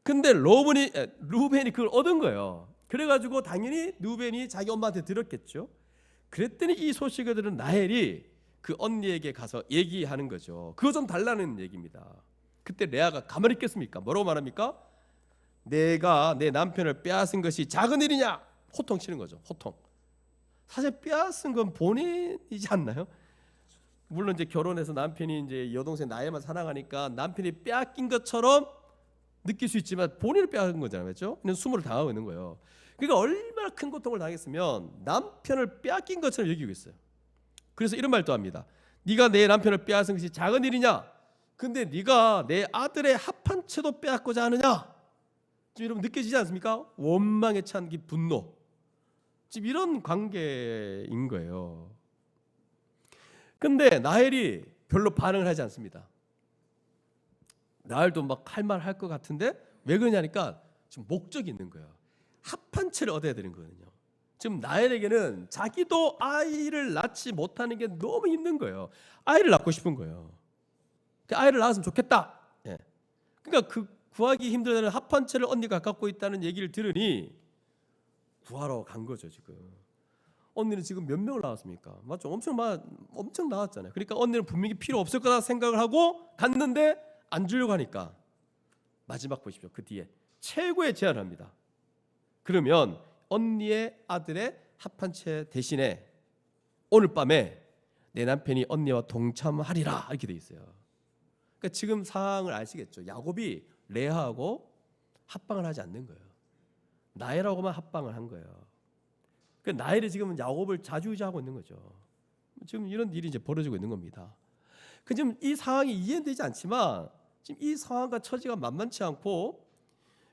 근데 루벤이 그걸 얻은 거예요. 그래가지고 당연히 루벤이 자기 엄마한테 들었겠죠. 그랬더니 이 소식을 들은 라헬이 그 언니에게 가서 얘기하는 거죠. 그거 좀 달라는 얘기입니다. 그때 레아가 가만히 있겠습니까? 뭐라고 말합니까? 내가 내 남편을 빼앗은 것이 작은 일이냐? 호통치는 거죠. 호통. 사실 빼앗은 건 본인이지 않나요? 물론 이제 결혼해서 남편이 이제 여동생 나이만 사랑하니까 남편이 빼앗긴 것처럼 느낄 수 있지만 본인을 빼앗은 거잖아요, 그렇죠? 그냥 수모를 당하고 있는 거예요. 그러니까 얼마나 큰 고통을 당했으면 남편을 빼앗긴 것처럼 여기고 있어요. 그래서 이런 말도 합니다. 네가 내 남편을 빼앗은 것이 작은 일이냐? 근데 네가 내 아들의 합한 채도 빼앗고자 하느냐? 지금 여러분 느껴지지 않습니까? 원망에 찬 그 분노. 지금 이런 관계인 거예요. 근데 나엘이 별로 반응을 하지 않습니다. 나엘도 막 할 말 할 것 같은데 왜 그러냐니까 지금 목적이 있는 거예요. 합한 채를 얻어야 되는 거거든요. 지금 나엘에게는 자기도 아이를 낳지 못하는 게 너무 힘든 거예요. 아이를 낳고 싶은 거예요. 아이를 낳았으면 좋겠다. 예. 그러니까 그 구하기 힘들다는 합한 채를 언니가 갖고 있다는 얘기를 들으니 구하러 간 거죠 지금. 언니는 지금 몇 명을 낳았습니까? 맞죠? 엄청 낳았잖아요. 그러니까 언니는 분명히 필요 없을 거다 생각을 하고 갔는데 안 주려고 하니까 마지막 보십시오. 그 뒤에 최고의 제안을 합니다. 그러면 언니의 아들의 합한채 대신에 오늘 밤에 내 남편이 언니와 동참하리라 이렇게 돼 있어요. 그러니까 지금 상황을 아시겠죠? 야곱이 레아하고 합방을 하지 않는 거예요. 라헬하고만 합방을 한 거예요. 그 라헬이 지금 야곱을 좌지우지하고 있는 거죠. 지금 이런 일이 이제 벌어지고 있는 겁니다. 그 지금 이 상황이 이해되지 않지만 지금 이 상황과 처지가 만만치 않고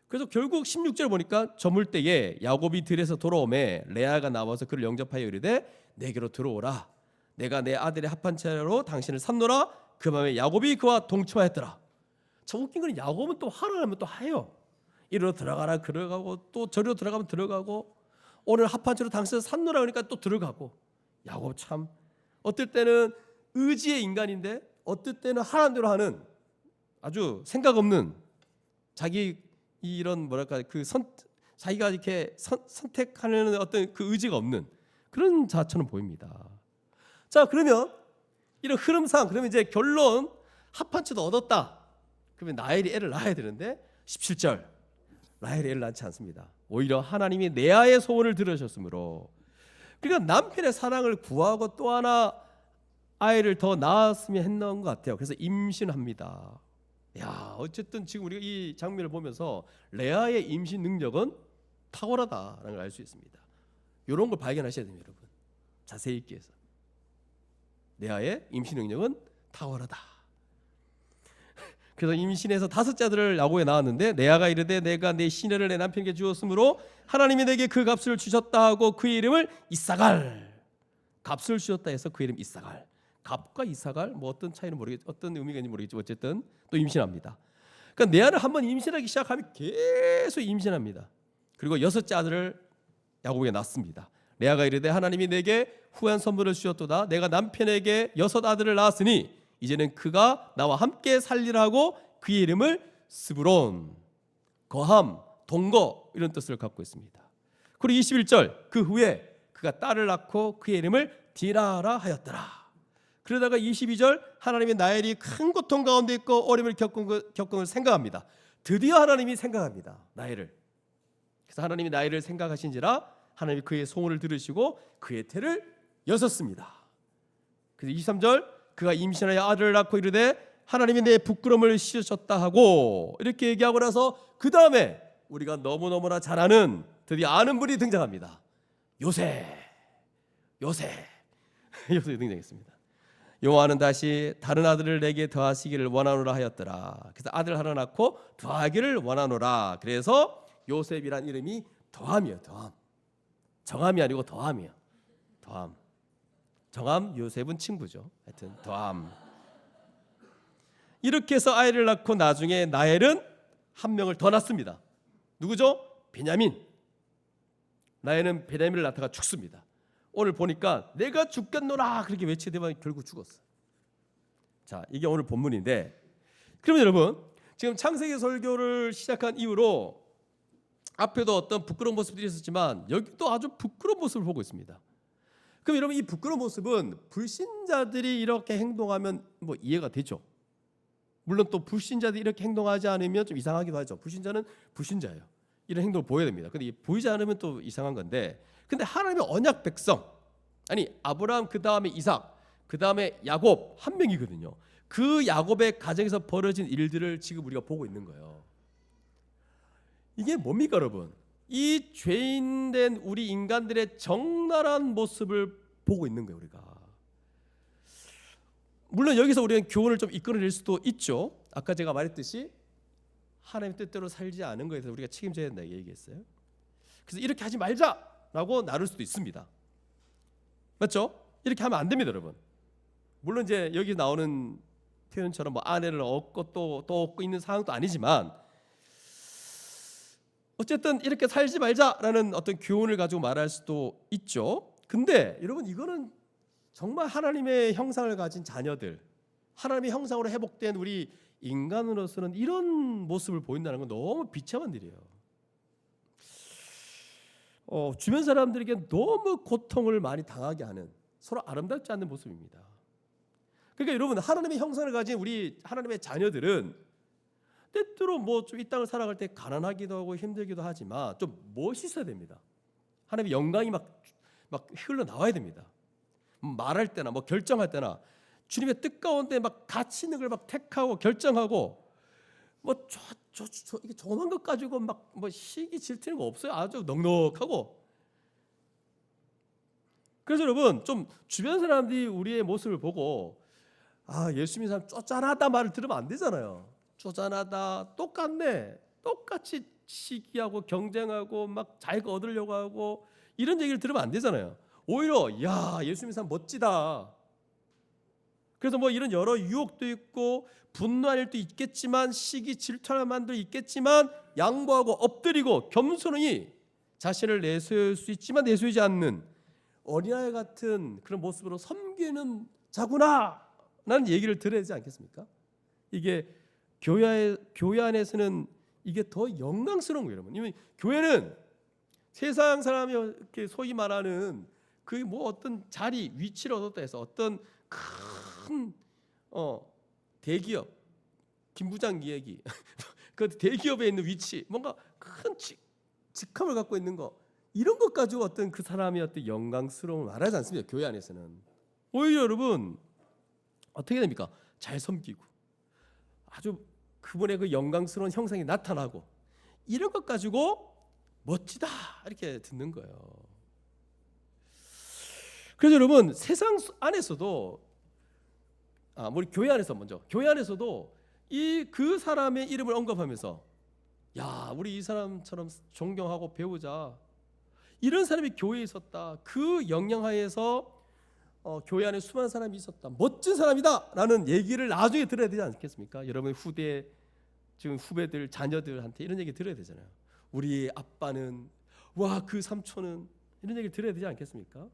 그래서 결국 16절 보니까 저물 때에 야곱이 들에서 돌아오매 레아가 나와서 그를 영접하여 이르되 내게로 들어오라. 내가 내 아들의 합한 채로 당신을 삼노라. 그 밤에 야곱이 그와 동침하였더라. 참 웃긴 건 야곱은 또 하라면 또 해요. 이리로 들어가라 들어가고 또 저리로 들어가면 들어가고 오늘 합한 채로 당신을 삼노라 그러니까 또 들어가고. 야곱 참 어떨 때는 의지의 인간인데 어떨 때는 하라는 대로 하는 아주 생각 없는 자기 이런 뭐랄까 자기가 이렇게 선택하는 어떤 그 의지가 없는 그런 자처럼 보입니다. 자, 그러면 이런 흐름상 그러면 이제 결론 합한 채도 얻었다. 그러면 라헬이 애를 낳아야 되는데 17절 라헬이 애를 낳지 않습니다. 오히려 하나님이 레아의 소원을 들으셨으므로 그러니까 남편의 사랑을 구하고 또 하나 아이를 더 낳았으면 했는 것 같아요. 그래서 임신합니다. 야, 어쨌든 지금 우리가 이 장면을 보면서 레아의 임신 능력은 탁월하다라는 걸 알 수 있습니다. 이런 걸 발견하셔야 됩니다, 여러분. 자세히 읽기 위해서. 레아의 임신 능력은 탁월하다. 그래서 임신해서 5째 아들을 야곱에 낳았는데 레아가 이르되 내가 내 시녀를 내 남편에게 주었으므로 하나님이 내게 그 값을 주셨다 하고 그의 이름을 이사갈. 값을 주셨다 해서 그 이름 이사갈. 값과 이사갈 뭐 어떤 차이는 모르겠 어떤 의미가 있는지 모르겠지만 어쨌든 또 임신합니다. 그러니까 레아는 한번 임신하기 시작하면 계속 임신합니다. 그리고 6째 아들을 야곱에게 낳습니다. 레아가 이르되 하나님이 내게 후한 선물을 주셨도다. 내가 남편에게 6 아들을 낳았으니 이제는 그가 나와 함께 살리라 하고 그의 이름을 스브론, 거함, 동거 이런 뜻을 갖고 있습니다. 그리고 21절 그 후에 그가 딸을 낳고 그의 이름을 디라라 하였더라. 그러다가 22절 하나님의 나엘이 큰 고통 가운데 있고 어려움을 겪은 걸 생각합니다. 드디어 하나님이 생각합니다. 나엘을. 그래서 하나님이 나엘을 생각하신지라 하나님이 그의 소원을 들으시고 그의 태를 여셨습니다. 그래서 23절 그가 임신하여 아들을 낳고 이르되 하나님이 내 부끄러움을 씌우셨다 하고 이렇게 얘기하고 나서 그 다음에 우리가 너무너무나 잘 아는 드디어 아는 분이 등장합니다. 요셉 등장했습니다. 여호와는 다시 다른 아들을 내게 더하시기를 원하노라 하였더라. 그래서 아들 하나 낳고 더하기를 원하노라. 그래서 요셉이란 이름이 더함이에요. 더함. 정함이 아니고 더함이에요. 더함. 정함 요셉은 친구죠. 하여튼 더함. 이렇게 해서 아이를 낳고 나중에 나엘은 한 명을 더 낳습니다. 누구죠? 베냐민. 나엘은 베냐민을 낳다가 죽습니다. 오늘 보니까 내가 죽겠노라 그렇게 외치더만 결국 죽었어. 자, 이게 오늘 본문인데 그러면 여러분 지금 창세기 설교를 시작한 이후로 앞에도 어떤 부끄러운 모습들이 있었지만 여기도 아주 부끄러운 모습을 보고 있습니다. 그럼 여러분 이 부끄러운 모습은 불신자들이 이렇게 행동하면 뭐 이해가 되죠. 물론 또 불신자들이 이렇게 행동하지 않으면 좀 이상하기도 하죠. 불신자는 불신자예요. 이런 행동을 보여야 됩니다. 근데 보이지 않으면 또 이상한 건데 근데 하나님의 언약 백성 아니 아브라함 그 다음에 이삭 그 다음에 야곱 한 명이거든요. 그 야곱의 가정에서 벌어진 일들을 지금 우리가 보고 있는 거예요. 이게 뭡니까 여러분? 이 죄인된 우리 인간들의 적나라한 모습을 보고 있는 거예요. 우리가 물론 여기서 우리는 교훈을 좀 이끌어낼 수도 있죠. 아까 제가 말했듯이 하나님 뜻대로 살지 않은 거에 대해서 우리가 책임져야 된다 얘기했어요. 그래서 이렇게 하지 말자라고 나눌 수도 있습니다. 맞죠? 이렇게 하면 안 됩니다, 여러분. 물론 이제 여기 나오는 표현처럼 뭐 아내를 얻고 또 얻고 있는 상황도 아니지만 어쨌든 이렇게 살지 말자라는 어떤 교훈을 가지고 말할 수도 있죠. 근데 여러분 이거는 정말 하나님의 형상을 가진 자녀들, 하나님의 형상으로 회복된 우리 인간으로서는 이런 모습을 보인다는 건 너무 비참한 일이에요. 주변 사람들에게 너무 고통을 많이 당하게 하는, 서로 아름답지 않는 모습입니다. 그러니까 여러분, 하나님의 형상을 가진 우리 하나님의 자녀들은 때때로 뭐 좀 이 땅을 살아갈 때 가난하기도 하고 힘들기도 하지만 좀 멋있어야 됩니다. 하나님의 영광이 막 흘러 나와야 됩니다. 말할 때나 뭐 결정할 때나 주님의 뜻 가운데 막 가치 있는 걸 막 택하고 결정하고, 뭐 이게 조그만 것 가지고 막 뭐 시기 질투는 거 없어요. 아주 넉넉하고. 그래서 여러분, 좀 주변 사람들이 우리의 모습을 보고 예수 믿는 사람 쪼잔하다 말을 들으면 안 되잖아요. 쪼잔하다, 똑같네, 똑같이 시기하고 경쟁하고 막 자기가 얻으려고 하고 이런 얘기를 들으면 안 되잖아요. 오히려 예수 믿는 사람 멋지다. 그래서 뭐 이런 여러 유혹도 있고 분노할 일도 있겠지만, 시기 질투할 만도 있겠지만, 양보하고 엎드리고 겸손히 자신을 내세울 수 있지만 내세우지 않는 어린아이 같은 그런 모습으로 섬기는 자구나 라는 얘기를 들어야 되지 않겠습니까? 이게 교회 안에서는 이게 더 영광스러운 거예요, 여러분. 이미 교회는 세상 사람이 이렇게 소위 말하는 그 뭐 어떤 자리, 위치를 얻었다 해서 어떤 큰 대기업, 김 부장 이야기 그 대기업에 있는 위치, 뭔가 큰 직함을 갖고 있는 거, 이런 것 가지고 어떤 그 사람이 어떤 영광스러움을 말하지 않습니다. 교회 안에서는 오히려 여러분 어떻게 됩니까? 잘 섬기고 아주 그분의 그 영광스러운 형상이 나타나고, 이런 것 가지고 멋지다 이렇게 듣는 거예요. 그래서 여러분, 세상 안에서도 우리 교회 안에서 먼저, 교회 안에서도 그 사람의 이름을 언급하면서 우리 이 사람처럼 존경하고 배우자, 이런 사람이 교회에 있었다, 그 영향하에서 교회 안에 수많은 사람이 있었다, 멋진 사람이다 라는 얘기를 나중에 들어야 되지 않겠습니까? 여러분 지금 후배들, 자녀들한테 이런 얘기 들어야 되잖아요. 우리 아빠는, 그 삼촌은, 이런 얘기 들어야 되지 않겠습니까?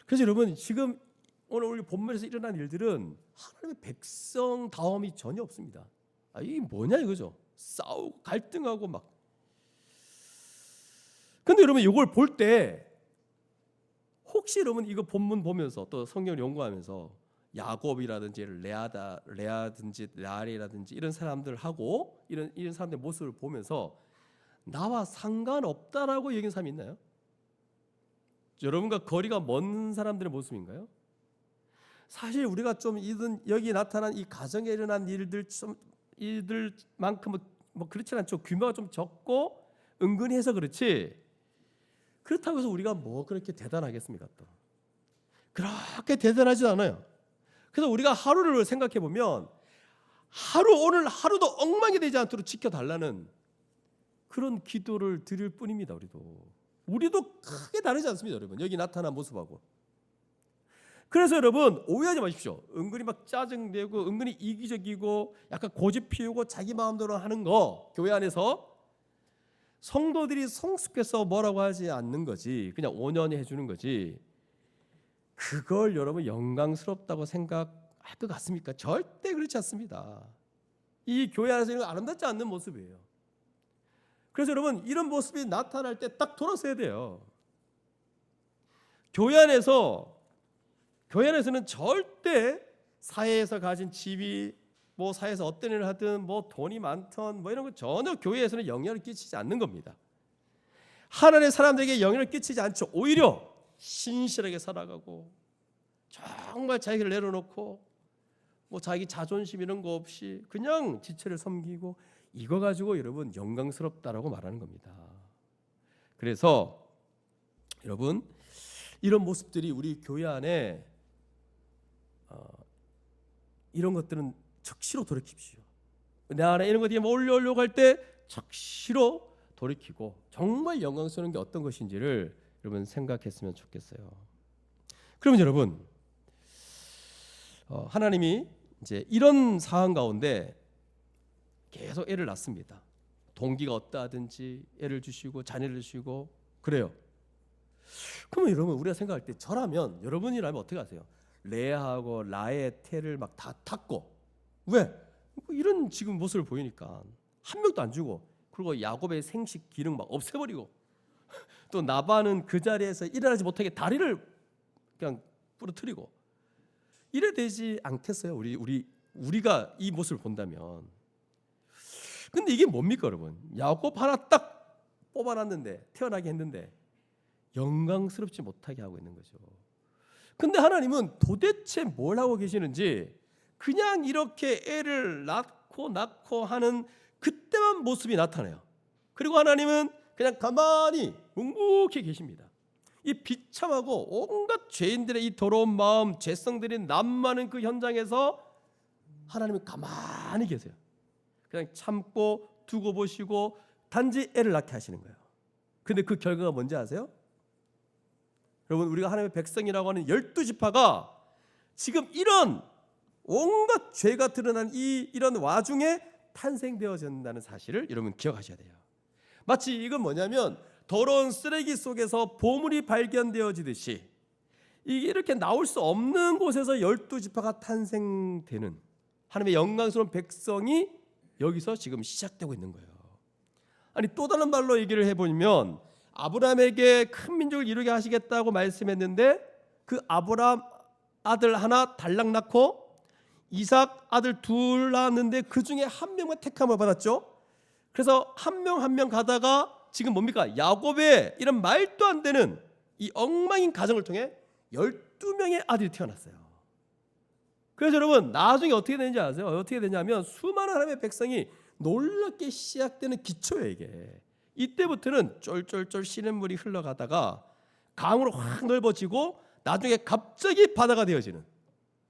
그래서 여러분, 지금 오늘 우리 본문에서 일어난 일들은 하나님의 백성다움이 전혀 없습니다. 이게 뭐냐 이거죠. 싸우고 갈등하고 막. 근데 여러분, 이걸 볼 때 혹시 여러분 이거 본문 보면서 또 성경을 연구하면서 야곱이라든지 레아든지 라헬이라든지 이런 사람들하고 이런 사람들의 모습을 보면서 나와 상관없다라고 얘기하는 사람이 있나요? 여러분과 거리가 먼 사람들의 모습인가요? 사실 우리가 좀 여기 나타난 이 가정에 일어난 일들만큼 뭐 그렇지 않죠. 규모가 좀 적고 은근히 해서 그렇지, 그렇다고 해서 우리가 뭐 그렇게 대단하겠습니까? 또 그렇게 대단하지 않아요. 그래서 우리가 하루를 생각해 보면 오늘 하루도 엉망이 되지 않도록 지켜달라는 그런 기도를 드릴 뿐입니다. 우리도 크게 다르지 않습니다, 여러분. 여기 나타난 모습하고. 그래서 여러분, 오해하지 마십시오. 은근히 막 짜증내고 은근히 이기적이고 약간 고집 피우고 자기 마음대로 하는 거, 교회 안에서 성도들이 성숙해서 뭐라고 하지 않는 거지, 그냥 온연히 해주는 거지, 그걸 여러분 영광스럽다고 생각할 것 같습니까? 절대 그렇지 않습니다. 이 교회 안에서 이런 아름답지 않는 모습이에요. 그래서 여러분, 이런 모습이 나타날 때 딱 돌아서야 돼요. 교회 안에서는 절대 사회에서 가진 지위, 뭐 사회에서 어떤 일을 하든 뭐 돈이 많든 뭐 이런 거 전혀 교회에서는 영향을 끼치지 않는 겁니다. 하나님의 사람들에게 영향을 끼치지 않죠. 오히려 신실하게 살아가고 정말 자기를 내려놓고 뭐 자기 자존심 이런 거 없이 그냥 지체를 섬기고, 이거 가지고 여러분 영광스럽다라고 말하는 겁니다. 그래서 여러분, 이런 모습들이 우리 교회 안에 이런 것들은 적시로 돌이킵시오. 내 안에 이런 것들이 올려오려고 할 때 적시로 돌이키고 정말 영광스러운 게 어떤 것인지를 여러분 생각했으면 좋겠어요. 그러면 여러분, 하나님이 이제 이런 상황 가운데 계속 애를 낳습니다. 동기가 어떠하든지 애를 주시고 자녀를 주시고 그래요. 그러면 여러분, 우리가 생각할 때 저라면, 여러분이라면 어떻게 하세요? 레아하고 라헬의 막 다 탔고, 왜? 이런 지금 모습을 보이니까 한 명도 안 주고, 그리고 야곱의 생식 기능 막 없애버리고, 또 나반은 그 자리에서 일어나지 못하게 다리를 그냥 부러뜨리고 이래 되지 않겠어요? 우리가 이 모습을 본다면. 근데 이게 뭡니까, 여러분? 야곱 하나 딱 뽑아놨는데, 태어나게 했는데 영광스럽지 못하게 하고 있는 거죠. 근데 하나님은 도대체 뭘 하고 계시는지 그냥 이렇게 애를 낳고 하는 그때만 모습이 나타나요. 그리고 하나님은 그냥 가만히 묵묵히 계십니다. 이 비참하고 온갖 죄인들의 이 더러운 마음, 죄성들이 난무하는 그 현장에서 하나님은 가만히 계세요. 그냥 참고 두고 보시고 단지 애를 낳게 하시는 거예요. 근데 그 결과가 뭔지 아세요? 여러분, 우리가 하나님의 백성이라고 하는 12지파가 지금 이런 온갖 죄가 드러난 이런 와중에 탄생되어진다는 사실을 여러분 기억하셔야 돼요. 마치 이건 뭐냐면 더러운 쓰레기 속에서 보물이 발견되어지듯이 이게 이렇게 나올 수 없는 곳에서 12지파가 탄생되는 하나님의 영광스러운 백성이 여기서 지금 시작되고 있는 거예요. 아니, 또 다른 말로 얘기를 해보면 아브라함에게 큰 민족을 이루게 하시겠다고 말씀했는데 그 아브라함 아들 하나 달랑 낳고 이삭 아들 둘 낳았는데 그 중에 한 명만 택함을 받았죠. 그래서 한 명 한 명 가다가 지금 뭡니까? 야곱의 이런 말도 안 되는 이 엉망인 가정을 통해 12명의 아들이 태어났어요. 그래서 여러분 나중에 어떻게 되는지 아세요? 어떻게 되냐면 수많은 하나님의 백성이 놀랍게 시작되는 기초예요. 이게 이때부터는 쫄쫄쫄 시냇물이 흘러가다가 강으로 확 넓어지고 나중에 갑자기 바다가 되어지는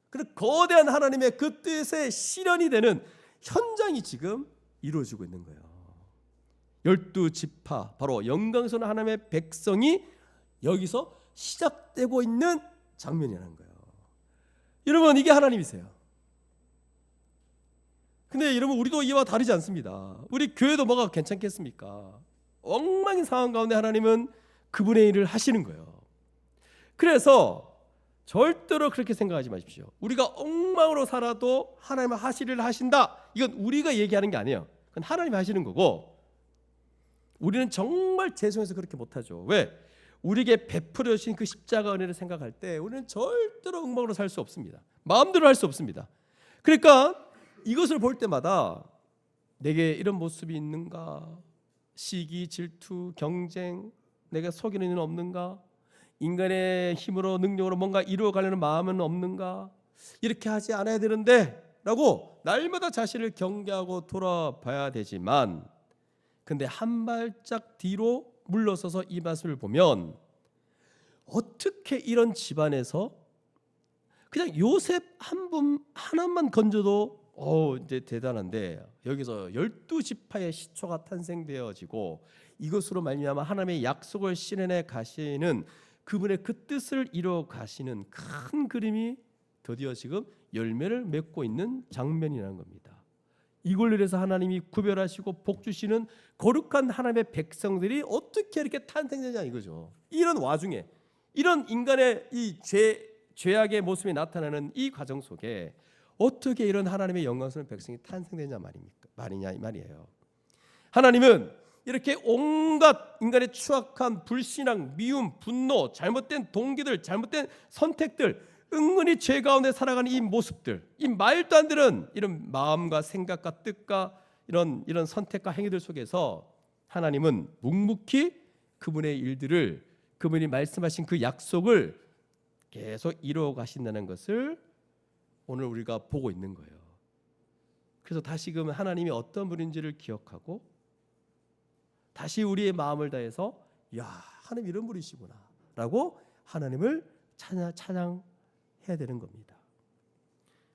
그런 거대한 하나님의 그 뜻의 실현이 되는 현장이 지금 이루어지고 있는 거예요. 12지파 바로 영광스러운 하나님의 백성이 여기서 시작되고 있는 장면이라는 거예요. 여러분, 이게 하나님이세요. 근데 여러분, 우리도 이와 다르지 않습니다. 우리 교회도 뭐가 괜찮겠습니까? 엉망인 상황 가운데 하나님은 그분의 일을 하시는 거예요. 그래서 절대로 그렇게 생각하지 마십시오. 우리가 엉망으로 살아도 하나님은 하실 일을 하신다. 이건 우리가 얘기하는 게 아니에요. 그건 하나님이 하시는 거고 우리는 정말 죄송해서 그렇게 못하죠. 왜? 우리에게 베풀어 주신 그 십자가 은혜를 생각할 때 우리는 절대로 엉망으로 살 수 없습니다. 마음대로 할 수 없습니다. 그러니까 이것을 볼 때마다 내게 이런 모습이 있는가? 시기, 질투, 경쟁, 내가 속이는 일은 없는가? 인간의 힘으로 능력으로 뭔가 이루어가려는 마음은 없는가? 이렇게 하지 않아야 되는데 라고 날마다 자신을 경계하고 돌아봐야 되지만 근데 한 발짝 뒤로 물러서서 이 말씀을 보면 어떻게 이런 집안에서 그냥 요셉 한 분 하나만 건져도 이제 대단한데 여기서 12지파의 시초가 탄생되어지고 이것으로 말미암아 하나님의 약속을 실현해 가시는 그분의 그 뜻을 이루어 가시는 큰 그림이 드디어 지금 열매를 맺고 있는 장면이라는 겁니다. 이걸 위해서 하나님이 구별하시고 복 주시는 거룩한 하나님의 백성들이 어떻게 이렇게 탄생되냐 이거죠. 이런 와중에 이런 인간의 이 죄악의 모습이 나타나는 이 과정 속에 어떻게 이런 하나님의 영광스러운 백성이 탄생되냐 말이냐 이 말이에요. 하나님은 이렇게 온갖 인간의 추악한 불신앙, 미움, 분노, 잘못된 동기들, 잘못된 선택들, 은근히 죄 가운데 살아가는 이 모습들, 이 말도 안 되는 이런 마음과 생각과 뜻과 이런 선택과 행위들 속에서 하나님은 묵묵히 그분의 일들을 그분이 말씀하신 그 약속을 계속 이루어 가신다는 것을 오늘 우리가 보고 있는 거예요. 그래서 다시금 하나님이 어떤 분인지를 기억하고 다시 우리의 마음을 다해서 야, 하나님 이런 분이시구나 라고 하나님을 찬양해야 되는 겁니다.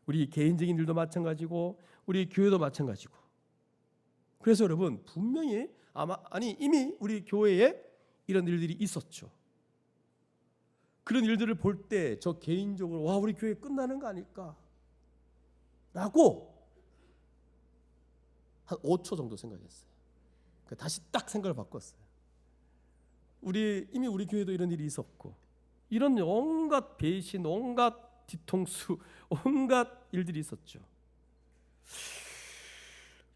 우리 개인적인 일도 마찬가지고 우리 교회도 마찬가지고. 그래서 여러분 분명히 이미 우리 교회에 이런 일들이 있었죠. 그런 일들을 볼 때 저 개인적으로 와, 우리 교회 끝나는 거 아닐까 라고 한 5초 정도 생각했어요. 다시 딱 생각을 바꿨어요. 이미 우리 교회도 이런 일이 있었고 이런 온갖 배신, 온갖 뒤통수, 온갖 일들이 있었죠.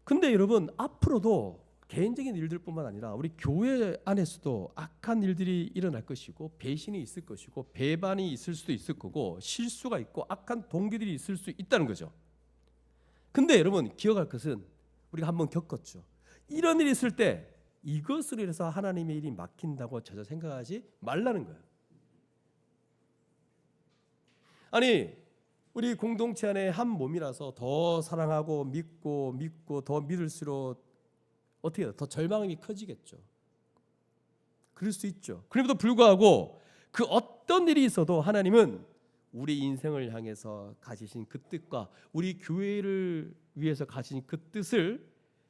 근데 여러분 앞으로도 개인적인 일들뿐만 아니라 우리 교회 안에서도 악한 일들이 일어날 것이고 배신이 있을 것이고 배반이 있을 수도 있을 거고 실수가 있고 악한 동기들이 있을 수 있다는 거죠. 근데 여러분 기억할 것은 우리가 한번 겪었죠. 이런 일이 있을 때 이것으로 인해서 하나님의 일이 막힌다고 전혀 생각하지 말라는 거예요. 아니 우리 공동체 안에 한 몸이라서 더 사랑하고 믿고 더 믿을수록 어떻게 해요? 더 절망이 커지겠죠. 그럴 수 있죠. 그럼에도 불구하고 그 어떤 일이 있어도 하나님은 우리 인생을 향해서 가지신 그 뜻과 우리 교회를 위해서 가진 그 뜻을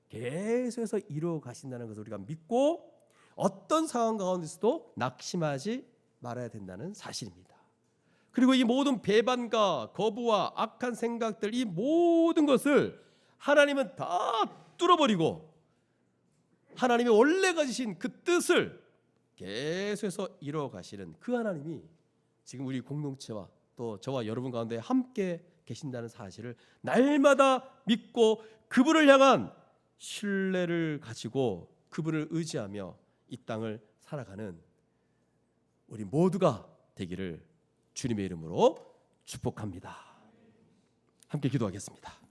계속해서 이루어 가신다는 것을 우리가 믿고 어떤 상황 가운데서도 낙심하지 말아야 된다는 사실입니다. 그리고 이 모든 배반과 거부와 악한 생각들 이 모든 것을 하나님은 다 뚫어버리고 하나님이 원래 가지신 그 뜻을 계속해서 이루어 가시는 그 하나님이 지금 우리 공동체와 또 저와 여러분 가운데 함께 계신다는 사실을 날마다 믿고 그분을 향한 신뢰를 가지고 그분을 의지하며 이 땅을 살아가는 우리 모두가 되기를 주님의 이름으로 축복합니다. 함께 기도하겠습니다.